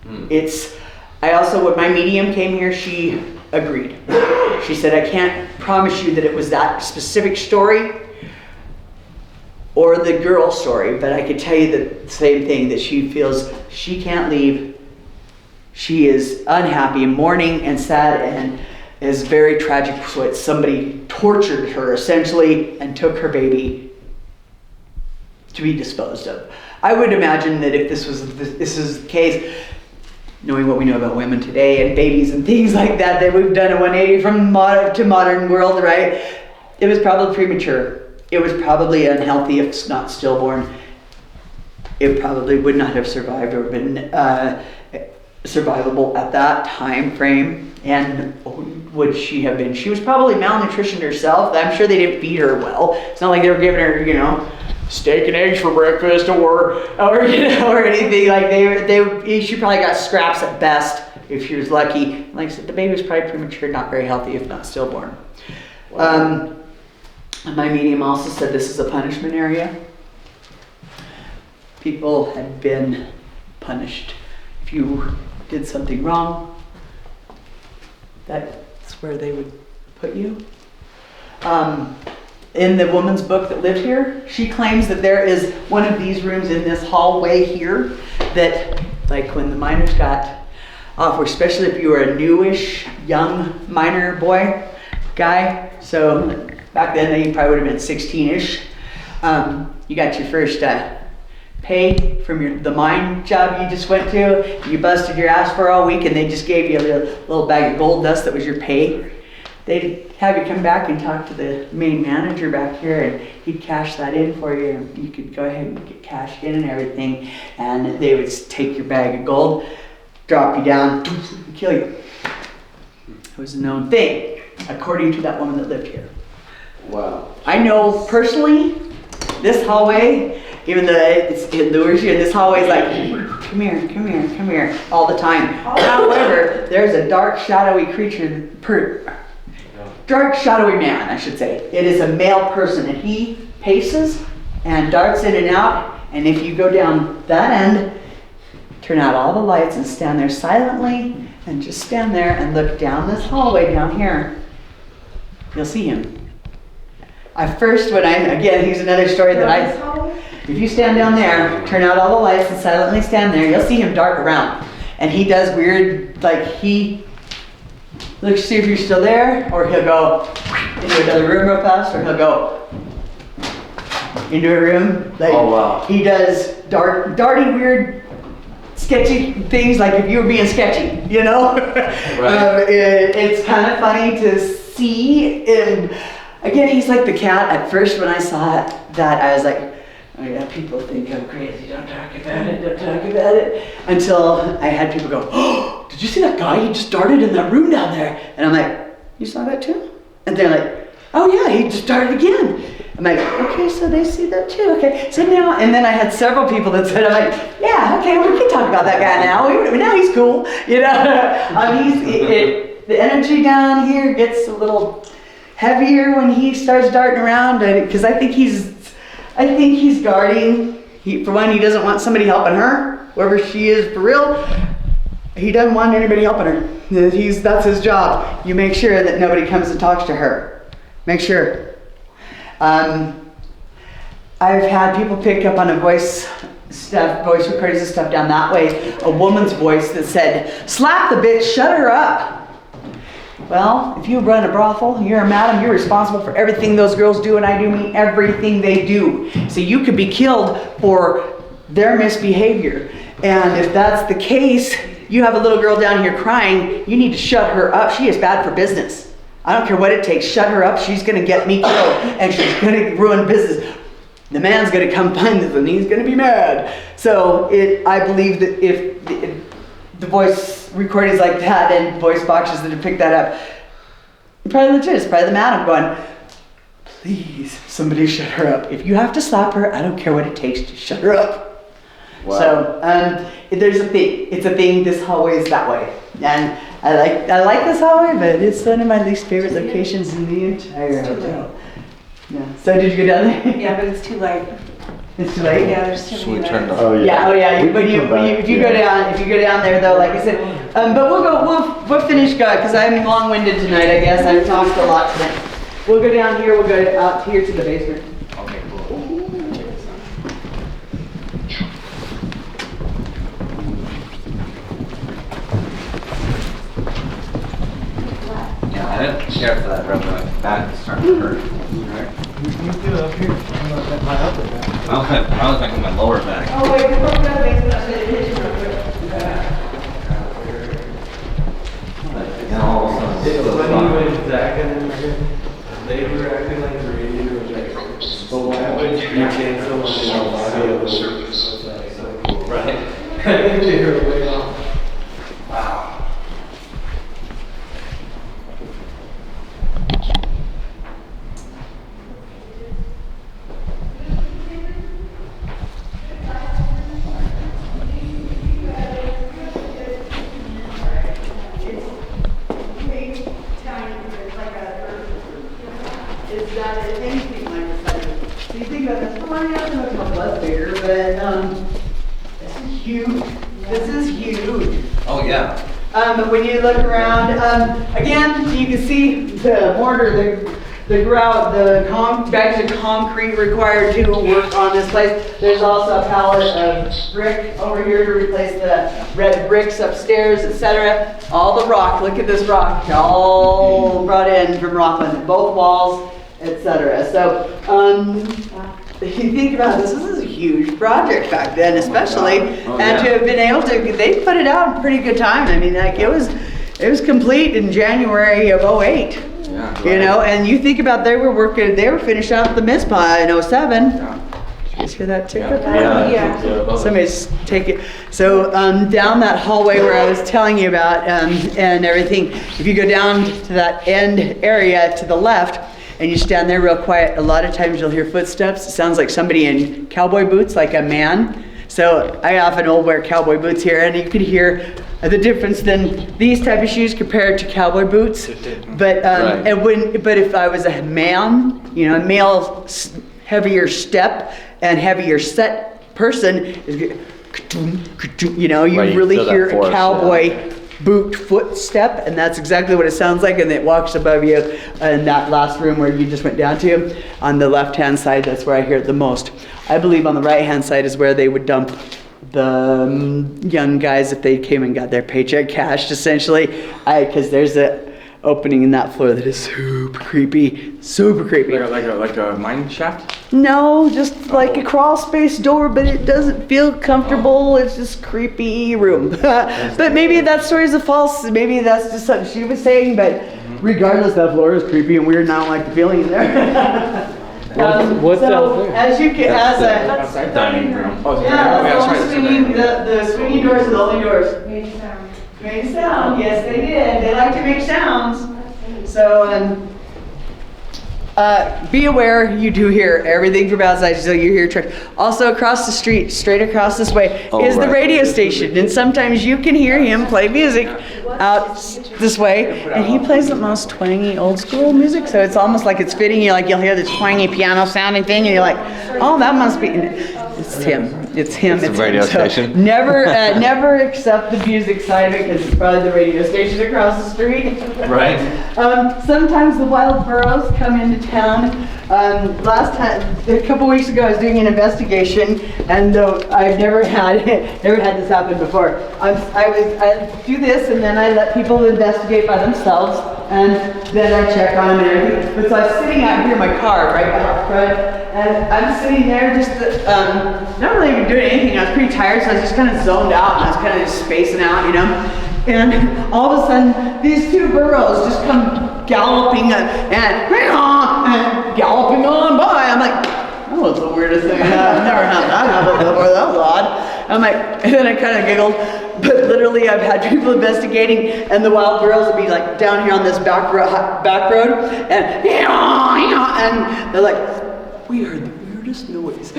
When my medium came here, she agreed. She said, I can't promise you that it was that specific story or the girl story, but I could tell you the same thing, that she feels she can't leave. She is unhappy, mourning and sad, and is very tragic. So somebody tortured her essentially and took her baby to be disposed of. I would imagine that if this is the case, knowing what we know about women today and babies and things like that, that we've done a 180 from modern world, right? It was probably premature. It was probably unhealthy if not stillborn. It probably would not have survived or been survivable at that time frame. And would she have been? She was probably malnutritioned herself. I'm sure they didn't feed her well. It's not like they were giving her, steak and eggs for breakfast or anything. Like she probably got scraps at best if she was lucky. Like I said, the baby was probably premature, not very healthy, if not stillborn. Wow. My medium also said this is a punishment area. People had been punished. If you did something wrong, that's where they would put you. In the woman's book that lived here, she claims that there is one of these rooms in this hallway here that, like when the miners got off, especially if you were a newish, young miner guy, so back then you probably would have been 16-ish, you got your first pay from the mine job you just went to, you busted your ass for all week and they just gave you a little bag of gold dust that was your pay. They'd have you come back and talk to the main manager back here and he'd cash that in for you and you could go ahead and get cashed in and everything, and they would take your bag of gold, drop you down, and kill you. It was a known thing, according to that woman that lived here. Wow. I know personally, this hallway, even though it's in this hallway is like, come here, all the time. However, there's a dark, shadowy creature, dark, shadowy man, I should say. It is a male person, and he paces and darts in and out, and if you go down that end, turn out all the lights and stand there silently, and just stand there and look down this hallway down here, you'll see him. Again, here's another story if you stand down there, turn out all the lights and silently stand there, you'll see him dart around. And he does weird, like he looks to see if you're still there, or he'll go into another room real fast, or he'll go into a room. Like, oh wow. He does darting weird, sketchy things, like if you were being sketchy, you know? Right. It's kind of funny to see. And again, he's like the cat. At first when I saw that, I was like, oh yeah, people think I'm crazy, don't talk about it. Until I had people go, oh, did you see that guy? He just darted in that room down there. And I'm like, you saw that too? And they're like, oh yeah, he just darted again. I'm like, okay, so they see that too, okay. So now, and then I had several people that said, I'm like, yeah, okay, we can talk about that guy now. Now he's cool, you know. The energy down here gets a little heavier when he starts darting around, because I think he's guarding. For one, he doesn't want somebody helping her, whoever she is for real. He doesn't want anybody helping her. That's his job. You make sure that nobody comes and talks to her. Make sure. I've had people pick up on a voice recordings and stuff down that way. A woman's voice that said, slap the bitch, shut her up. Well, if you run a brothel, you're a madam, you're responsible for everything those girls do, and I do mean everything they do. So you could be killed for their misbehavior. And if that's the case, you have a little girl down here crying, you need to shut her up. She is bad for business. I don't care what it takes, shut her up. She's gonna get me killed, and she's gonna ruin business. The man's gonna come find this, and he's gonna be mad. So I believe that if the voice recordings like that and voice boxes that have picked that up, probably legit. It's probably the madam going, please, somebody shut her up. If you have to slap her, I don't care what it takes to shut her up. Wow. So there's a thing. It's a thing. This hallway is that way, and I like this hallway, but it's one of my least favorite locations in the entire hotel. Yeah. So did you go down there? Yeah, but it's too late. It's too late. Yeah, there's too many lights. Oh yeah. Yeah. If you go down there though, like I said, but we'll finish because I'm long-winded tonight. I guess I've talked a lot tonight. We'll go down here. We'll go out here to the basement. Okay, cool. Yeah, I didn't care for that rub. My back is starting to hurt. Right? You do up here. I'm not that high up there. I was thinking my lower back. Oh wait, we'll go down the basement. I'm gonna hit you real quick. And all of a sudden, It's so funny when Zak and they were acting like the radiator was like, but why would you cancel on the audio? right. I think they were way off. Wow. It's not anything like this. So you think about this, well, yeah, it's a blood bigger, but it's a huge When you look around, again, you can see the mortar, the grout, bags of concrete required to work on this place. There's also a pallet of brick over here to replace the red bricks upstairs, etc. All the rock, look at this rock, all brought in from Rockland, both walls, etc. So, if you think about this is a huge project back then, especially, and to have been able to, they put it out in pretty good time. I mean, like it was complete in January of '08. You know, and you think about they were finished out the Mizpah in '07. Did you guys hear that too? Yeah. Somebody's taking. So down that hallway where I was telling you about and everything, if you go down to that end area to the left and you stand there real quiet, a lot of times you'll hear footsteps. It sounds like somebody in cowboy boots, like a man. So I often will wear cowboy boots here, and you could hear the difference than these type of shoes compared to cowboy boots. But but if I was a man, you know, a male heavier step and heavier set person, you know, you really hear a cowboy boot footstep, and that's exactly what it sounds like, and it walks above you in that last room where you just went down to. On the left-hand side, that's where I hear it the most. I believe on the right-hand side is where they would dump the young guys if they came and got their paycheck cashed, essentially. Because there's a opening in that floor that is super creepy. Like a mine shaft? No, just like a crawl space door, but it doesn't feel comfortable. It's just creepy room. But maybe that story is a false. Maybe that's just something she was saying. But regardless, that floor is creepy and weird. And I don't like the feeling in there. What's so out there? as you can, Outside dining room. the swinging doors are the only doors. Made sound. Yes, they did. They like to make sounds. So, be aware you do hear everything from outside, so you hear trucks. Also across the street, straight across this way, is the radio station, and sometimes you can hear him play music out this way, and he plays the most twangy old school music, so it's almost like it's fitting. You'll hear this twangy piano sounding thing, and you're like, oh, that must be. It's him. It's him. It's a radio station. Never accept the music side of it because it's probably the radio station across the street. Right. Sometimes the wild burros come into town. Last time, a couple weeks ago, I was doing an investigation, and I've never had this happen before. I do this, and then I let people investigate by themselves, and then I check on them and everything. But so I was sitting out here in my car, right out front, and I'm sitting there just not really even doing anything. I was pretty tired, so I was just kind of zoned out, and I was kind of just spacing out, you know. And all of a sudden, these two burros just come galloping and galloping on by. I'm like, that was the weirdest thing. I've never had that happen before. That was odd. I'm like, and then I kind of giggled. But literally, I've had people investigating, and the wild burros would be like down here on this back road, and they're like, we heard the weirdest noise.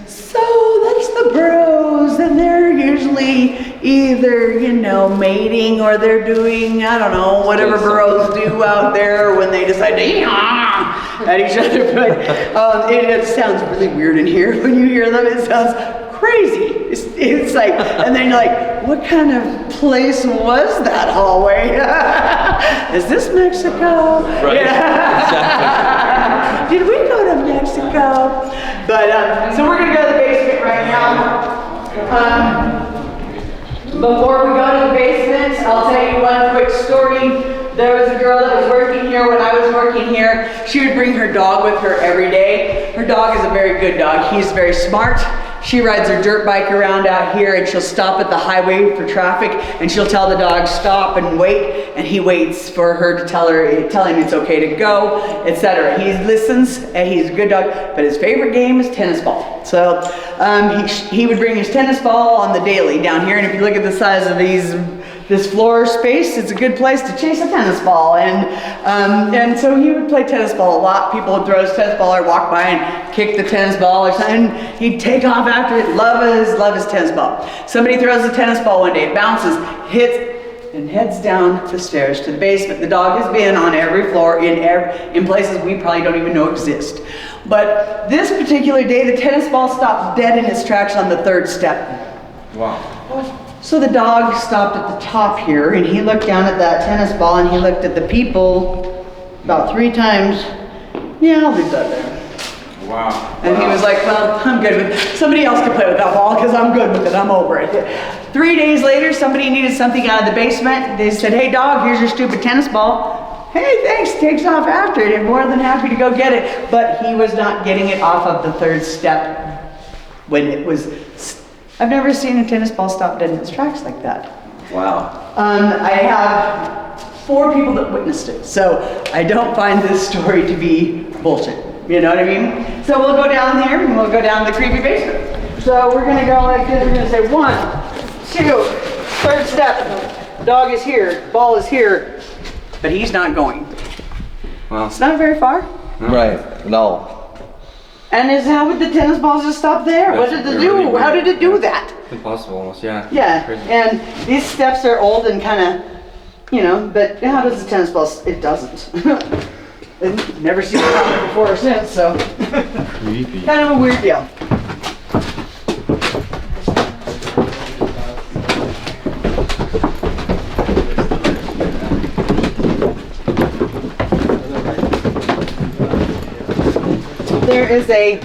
So that's the burros, and they're usually either, you know, mating, or they're doing, I don't know, whatever burros do out there when they decide to at each other. But it sounds really weird in here. When you hear them, it sounds crazy. It's like, and then you're like, what kind of place was that hallway? Is this Mexico? Right. Yeah. Did we go to Mexico? But, so we're going to go to the basement right now. Before we go to the basement, I'll tell you one quick story. There was a girl that was working here when I was working here. She would bring her dog with her every day. Her dog is a very good dog. He's very smart. She rides her dirt bike around out here, and she'll stop at the highway for traffic, and she'll tell the dog stop and wait, and he waits for her to tell him it's okay to go, etc. He listens, and he's a good dog, but his favorite game is tennis ball. So he would bring his tennis ball on the daily down here, and if you look at the size of this floor space, it's a good place to chase a tennis ball. And so he would play tennis ball a lot. People would throw his tennis ball or walk by and kick the tennis ball or something. He'd take off after it, love his tennis ball. Somebody throws the tennis ball one day, it bounces, hits, and heads down the stairs to the basement. The dog has been on every floor in places we probably don't even know exist. But this particular day, the tennis ball stopped dead in its tracks on the third step. Wow. So the dog stopped at the top here, and he looked down at that tennis ball, and he looked at the people about 3 times. Yeah, I'll leave that there. Wow. And he was like, well, I'm good with it. Somebody else can play with that ball because I'm good with it. I'm over it. 3 days later, somebody needed something out of the basement. They said, hey, dog, here's your stupid tennis ball. Hey, thanks. Takes off after it. I'm more than happy to go get it. But he was not getting it off of the 3rd step when it was... I've never seen a tennis ball stop dead in its tracks like that. Wow. I have 4 people that witnessed it. So I don't find this story to be bullshit. You know what I mean? So we'll go down here and we'll go down the creepy basement. So we're gonna go like this. We're gonna say 1, 2, 3rd step. Dog is here, ball is here, but he's not going. Well, It's not very far. Right. No. And how would the tennis balls just stop there? What did it They're do? really How weird. did it do that? impossible almost, yeah. Yeah, Crazy. and these steps are old and kind of, you know, but how does the tennis ball? It doesn't. I've never seen it happen before or since, so Creepy. kind of a weird deal. There is a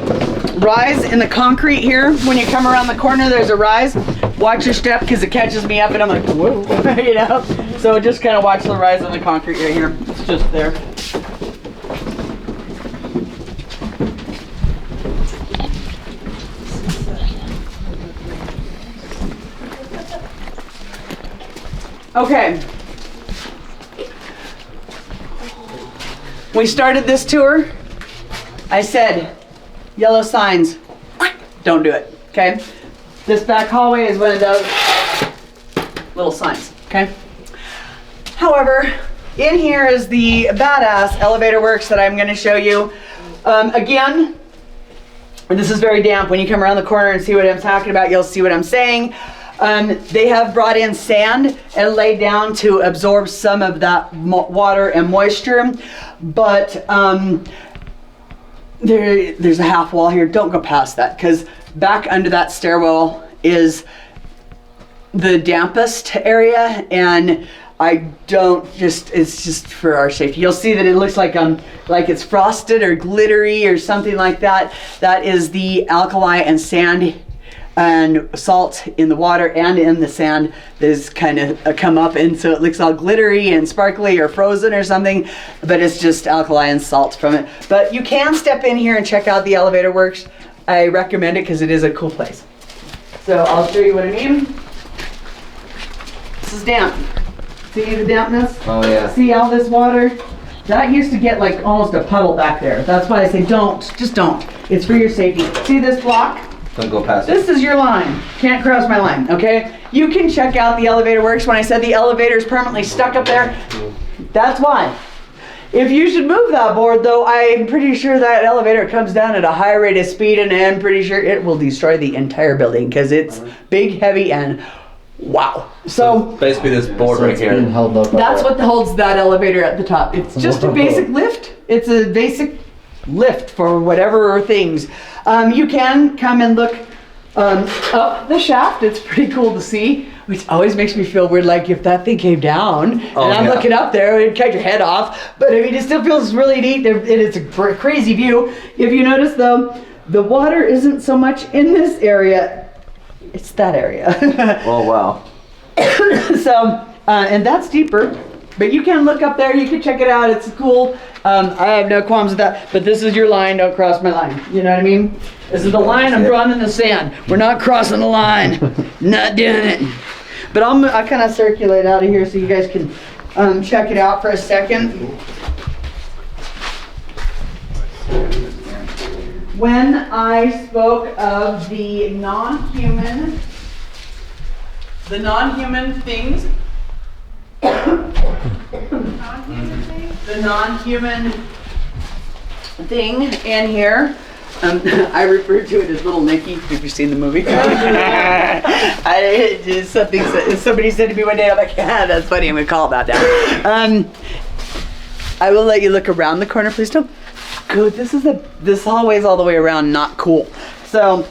rise in the concrete here. When you come around the corner, there's a rise. Watch your step because it catches me up and I'm like, whoa, you know? So just kind of watch the rise in the concrete right here. It's just there. Okay. We started this tour. I said, yellow signs, don't do it, okay? This back hallway is one of those little signs, okay? However, in here is the badass elevator works that I'm gonna show you. Again, this is very damp. When you come around the corner and see what I'm talking about, you'll see what I'm saying. They have brought in sand and laid down to absorb some of that water and moisture, but there's a half wall here. Don't go past that because back under that stairwell is the dampest area, and it's just for our safety. You'll see that it looks like it's frosted or glittery or something like that. That is the alkali and sand and salt in the water and in the sand that has kind of come up, and so it looks all glittery and sparkly or frozen or something, but it's just alkali and salt from it. But you can step in here and check out the elevator works. I recommend it because it is a cool place. So I'll show you what I mean. This is damp. See the dampness? Oh yeah. See all this water? That used to get like almost a puddle back there. That's why I say just don't. It's for your safety. See this block? Don't go past it. This is your line. Can't cross my line, okay? You can check out the elevator works. When I said the elevator is permanently stuck up there, that's why. If you should move that board, though, I'm pretty sure that elevator comes down at a high rate of speed, and I'm pretty sure it will destroy the entire building because it's big, heavy, and wow. So Basically this board So right it's here. being held up by that's that. what holds that elevator at the top. It's just a basic lift. It's a basic lift for whatever things. You can come and look up the shaft. It's pretty cool to see, which always makes me feel weird, like if that thing came down and I'm yeah. looking up there, it'd cut your head off. But I mean, it still feels really neat. It's a crazy view. If you notice though, the water isn't so much in this area. It's that area. Oh wow. So, and that's deeper, but you can look up there, you can check it out, it's cool. I have no qualms with that, but this is your line, don't cross my line. You know what I mean? This is the line I'm drawing in the sand. We're not crossing the line. Not doing it. But I'll kind of circulate out of here so you guys can check it out for a second. When I spoke of the non-human things, the non-human thing in here, I refer to it as Little Nicky. Have you seen the movie? Somebody said to me one day, I'm like, yeah, that's funny, I'm gonna call about that. I will let you look around the corner, please don't. Good, this hallway is all the way around, not cool. So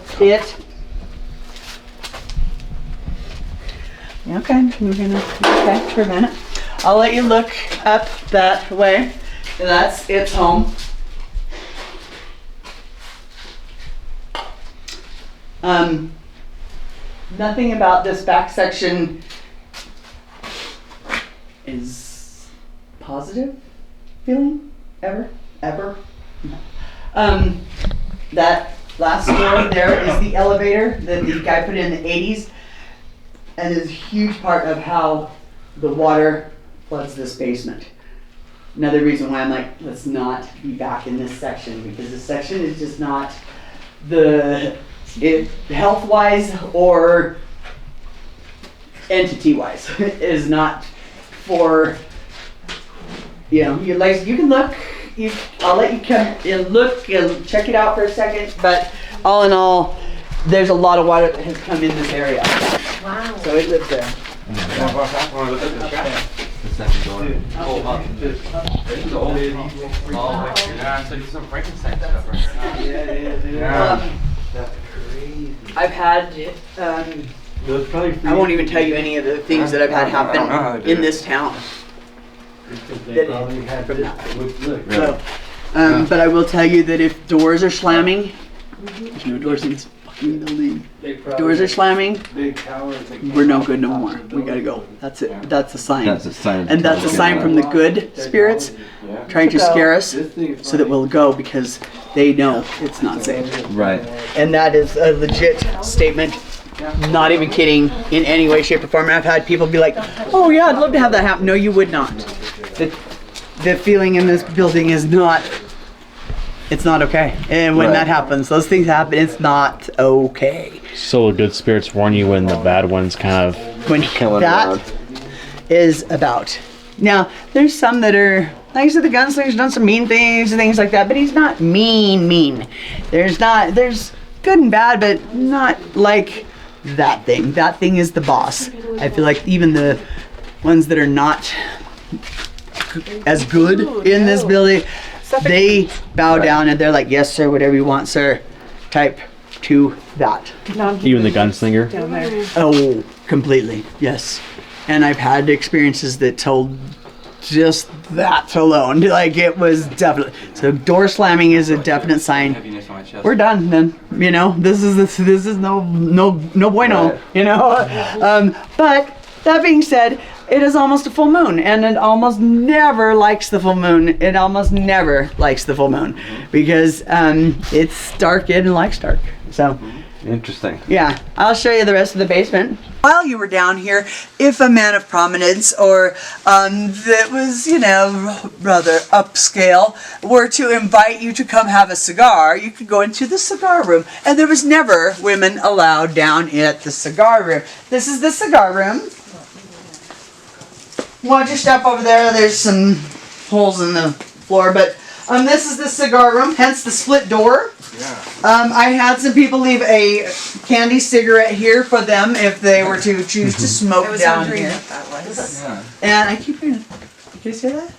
Okay, for a minute. I'll let you look up that way. That's its home. Nothing about this back section is positive feeling ever. No. That last door there is the elevator that the guy put in the 80s, and is a huge part of how the water floods this basement. Another reason why I'm like, let's not be back in this section, because this section is just not health-wise or entity-wise is not for, you can look. I'll let you come and look and check it out for a second, but all in all, there's a lot of water that has come in this area. Wow. So it lives there. Want to look at the shack? The second door. Yeah, it's like some Frankenstein stuff right here. Yeah. That's crazy. I've had, Those probably I won't even tell you any of the things that I've had happen in this town. They probably had From this. that. Look. So, but I will tell you that if doors are slamming, there's no doors in this fucking building. They probably Doors are had slamming, big towers that we're came no off good no the top more. of the We gotta go. building. That's it. That's a sign. That's a sign. And that's a sign from the good spirits Yeah. trying to scare us This thing is so that we'll go, because they know it's not safe. Right. And that is a legit statement. Not even kidding in any way, shape, or form. And I've had people be like, oh yeah, I'd love to have that happen. No, you would not. The feeling in this building is not, it's not okay. And when Right. that happens, those things happen, it's not okay. So the good spirits warn you when the bad ones kind of. When Killing that around. is about. Now, there's some that are, like I said, the gunslinger's done some mean things and things like that, but he's not mean. There's good and bad, but not like that thing. That thing is the boss. I feel like even the ones that are not as good in this building, they bow down and they're like, yes sir, whatever you want sir, type to that. Even the gunslinger. Down there. Oh, completely, yes. And I've had experiences that told just that alone. Like it was definitely, so door slamming is a definite sign. Heaviness on my chest. We're done then. This is no bueno. Right. But that being said, it is almost a full moon, and it almost never likes the full moon. It almost never likes the full moon because it's dark and likes dark. So. Interesting. Yeah, I'll show you the rest of the basement. While you were down here, if a man of prominence or that was, rather upscale were to invite you to come have a cigar, you could go into the cigar room. And there was never women allowed down at the cigar room. This is the cigar room. Watch your step over there. There's some holes in the floor, but this is the cigar room, hence the split door. Yeah. I had some people leave a candy cigarette here for them if they were to choose to smoke down here. Yeah. And I keep hearing, you guys hear that?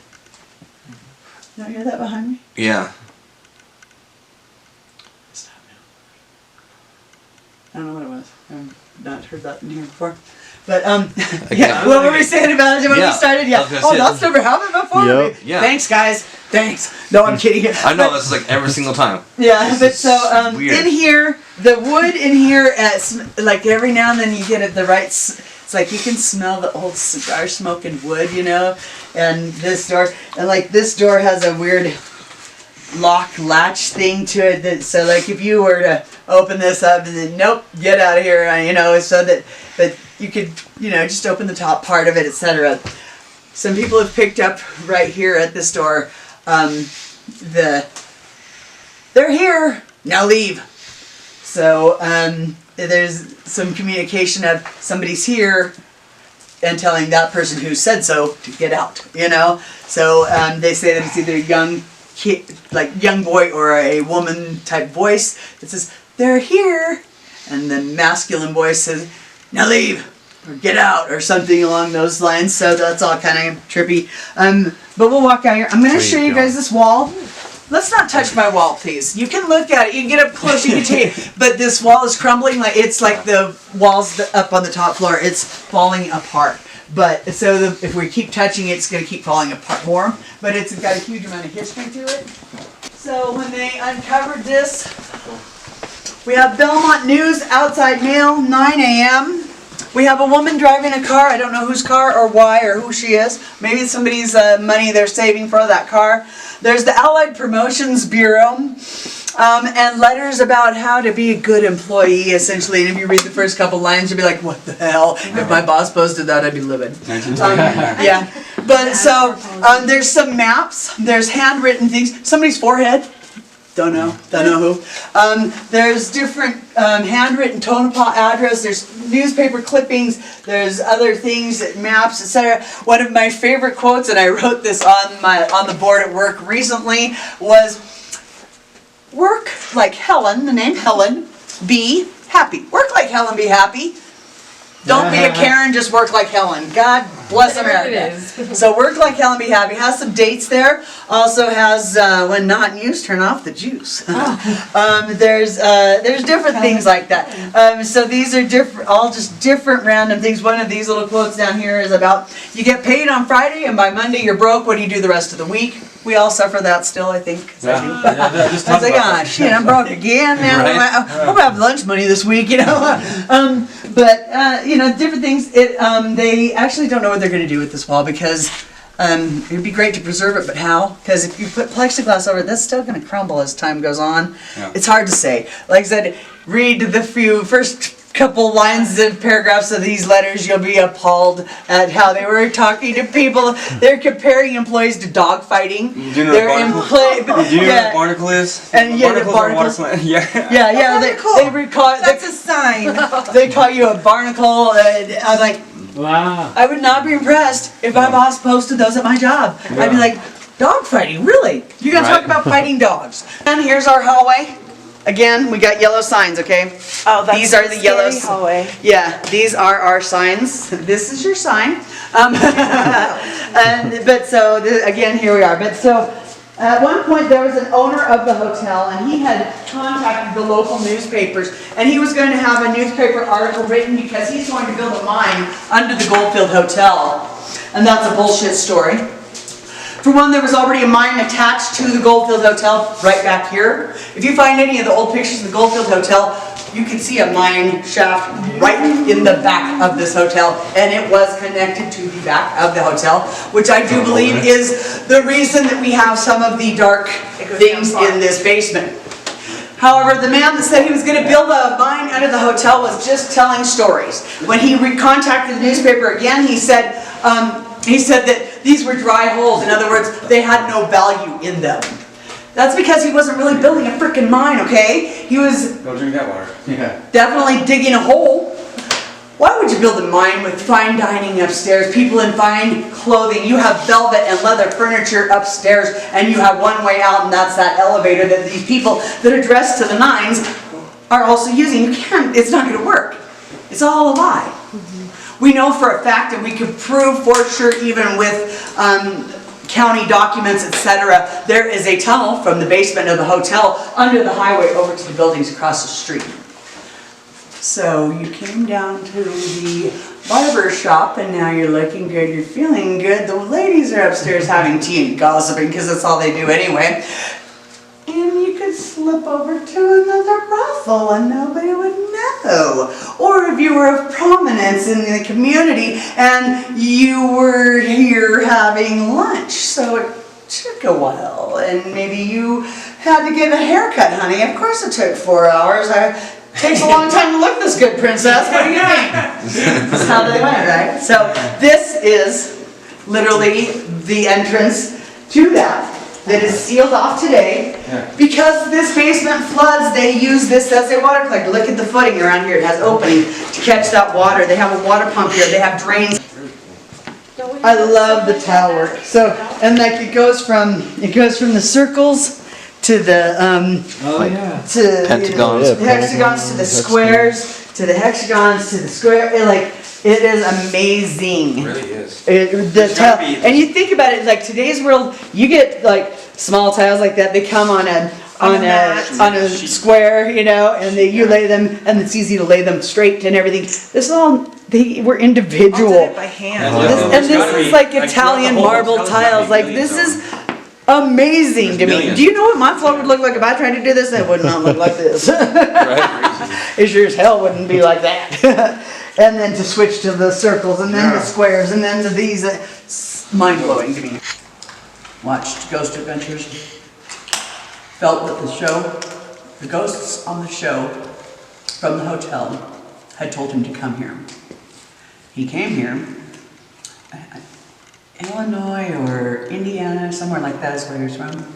You don't hear that behind me? Yeah. Stop now. I don't know what it was. I've not heard that in here before. But yeah, what were we saying about it when we started? Yeah. I was gonna Oh, say- that's never happened before. Yep. Yeah. Thanks, guys. Thanks. No, I'm kidding. I know, But- this is like every single time. Yeah, but so weird. in here, the wood in here, like every now and then you get it the right. It's like you can smell the old cigar smoking wood, And this door, and like this door has a weird lock latch thing to it. That so like if you were to open this up and then nope, get out of here, so that but you could just open the top part of it, etc. Some people have picked up right here at this door. They're here, now leave. So there's some communication of somebody's here and telling that person who said so to get out, So they say that it's either a young kid, like young boy, or a woman type voice that says, they're here. And the masculine voice says, now leave. Or get out, or something along those lines. So that's all kind of trippy. But we'll walk out here. I'm going to show you guys this wall. Let's not touch my wall, please. You can look at it. You can get up close. You can take. But this wall is crumbling. Like it's like the walls up on the top floor. It's falling apart. But so if we keep touching it, it's going to keep falling apart more. But it's got a huge amount of history to it. So when they uncovered this, we have Belmont News outside mail, 9 a.m. We have a woman driving a car. I don't know whose car or why or who she is. Maybe it's somebody's money they're saving for that car. There's the Allied Promotions Bureau and letters about how to be a good employee, essentially. And if you read the first couple lines, you'll be like, what the hell? If my boss posted that, I'd be livid. Yeah. But so there's some maps. There's handwritten things. Somebody's forehead. Don't know who. There's different handwritten Tonopah address. There's newspaper clippings. There's other things, maps, etc. One of my favorite quotes, and I wrote this on the board at work recently, was work like Helen, the name Helen, be happy. Work like Helen, be happy. Don't be a Karen, just work like Helen. God bless America. So work like Helen, be happy. Has some dates there. Also has when not in use, turn off the juice. There's different things like that. So these are different, all just different random things. One of these little quotes down here is about you get paid on Friday and by Monday you're broke. What do you do the rest of the week? We all suffer that still, I think. I was like, ah, shit, I'm broke again, man. I hope I have lunch money this week, you know. But you know, different things. They actually don't know what they're going to do with this wall because it'd be great to preserve it, but how? Because if you put plexiglass over it, that's still going to crumble as time goes on. Yeah. It's hard to say. Like I said, read the first couple lines and paragraphs of these letters, you'll be appalled at how they were talking to people. They're comparing employees to dog fighting. Do you know what a barnacle is? And barnacles. Yeah. They recall. That's a sign. They call you a barnacle. I'm like, wow. I would not be impressed if my boss posted those at my job. I'd be like, dog fighting, really? You're gonna talk about fighting dogs? And here's our hallway. Again, we got yellow signs, okay? Oh, that's these are the yellow hallway. Yeah, these are our signs. This is your sign. Again, here we are. But so, at one point there was an owner of the hotel, and he had contacted the local newspapers, and he was going to have a newspaper article written because he's going to build a mine under the Goldfield Hotel, and that's a bullshit story. For one, there was already a mine attached to the Goldfield Hotel right back here. If you find any of the old pictures of the Goldfield Hotel, you can see a mine shaft right in the back of this hotel, and it was connected to the back of the hotel, which I do believe is the reason that we have some of the dark things in this basement. However, the man that said he was going to build a mine under the hotel was just telling stories. When he contacted the newspaper again, he said that these were dry holes. In other words, they had no value in them. That's because he wasn't really building a freaking mine, okay? He was Don't drink that water. Yeah. definitely digging a hole. Why would you build a mine with fine dining upstairs, people in fine clothing? You have velvet and leather furniture upstairs, and you have one way out, and that's that elevator that these people that are dressed to the nines are also using. You can't, it's not going to work. It's all a lie. We know for a fact, and we could prove for sure even with county documents, etc., there is a tunnel from the basement of the hotel under the highway over to the buildings across the street. So you came down to the barber shop and now you're looking good, you're feeling good. The ladies are upstairs having tea and gossiping because that's all they do anyway. And you could slip over to another brothel and nobody would know. Or if you were of prominence in the community and you were here having lunch, so it took a while. And maybe you had to get a haircut, honey. Of course it took 4 hours. It takes a long time to look this good, princess. What do you think? That's how they went, right? So this is literally the entrance to that is sealed off today. Because this basement floods, they use this as a water collector. Look at the footing around here. It has opening to catch that water. They have a water pump here. They have drains. I love the tile work. So, and like it goes from the circles to the to pentagons. the hexagons to the squares to the hexagons to the square. It is amazing. It really is. And you think about it, like today's world, you get like small tiles like that. They come on a square, you know, and you lay them, and it's easy to lay them straight and everything. This is all they were individual. All did it by hand. This is like Italian marble tiles. Like this is amazing to me. Do you know what my floor would look like if I tried to do this? It would not look like this. It sure as hell wouldn't be like that. And then to switch to the circles, and then the squares, and then to these. Mind-blowing to me. Watched Ghost Adventures. Felt that the ghosts on the show from the hotel had told him to come here. He came here. Illinois or Indiana, somewhere like that is where he was from.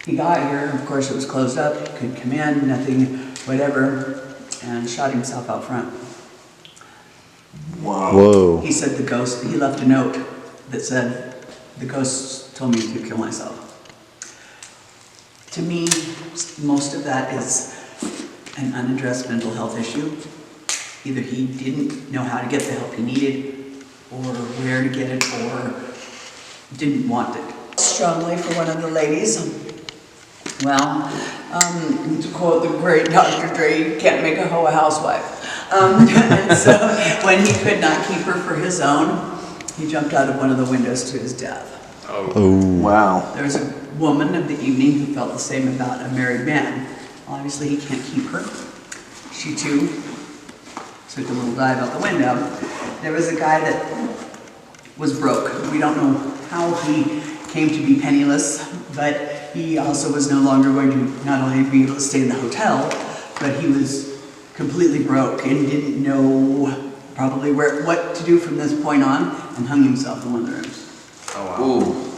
He got here, of course it was closed up, he couldn't come in, nothing, whatever, and shot himself out front. Whoa. He said he left a note that said, the ghosts told me to kill myself. To me, most of that is an unaddressed mental health issue. Either he didn't know how to get the help he needed, or where to get it, or didn't want it. Strongly for one of the ladies. Well, to quote the great Dr. Dre, can't make a hoe a housewife. And so when he could not keep her for his own, he jumped out of one of the windows to his death. Oh. Wow. There was a woman of the evening who felt the same about a married man. Obviously he can't keep her. She too took a little dive out the window. There was a guy that was broke. We don't know how he came to be penniless, but he also was no longer going to not only be able to stay in the hotel, but he was completely broke and didn't know probably what to do from this point on, and hung himself in one of the rooms. Oh wow. Ooh.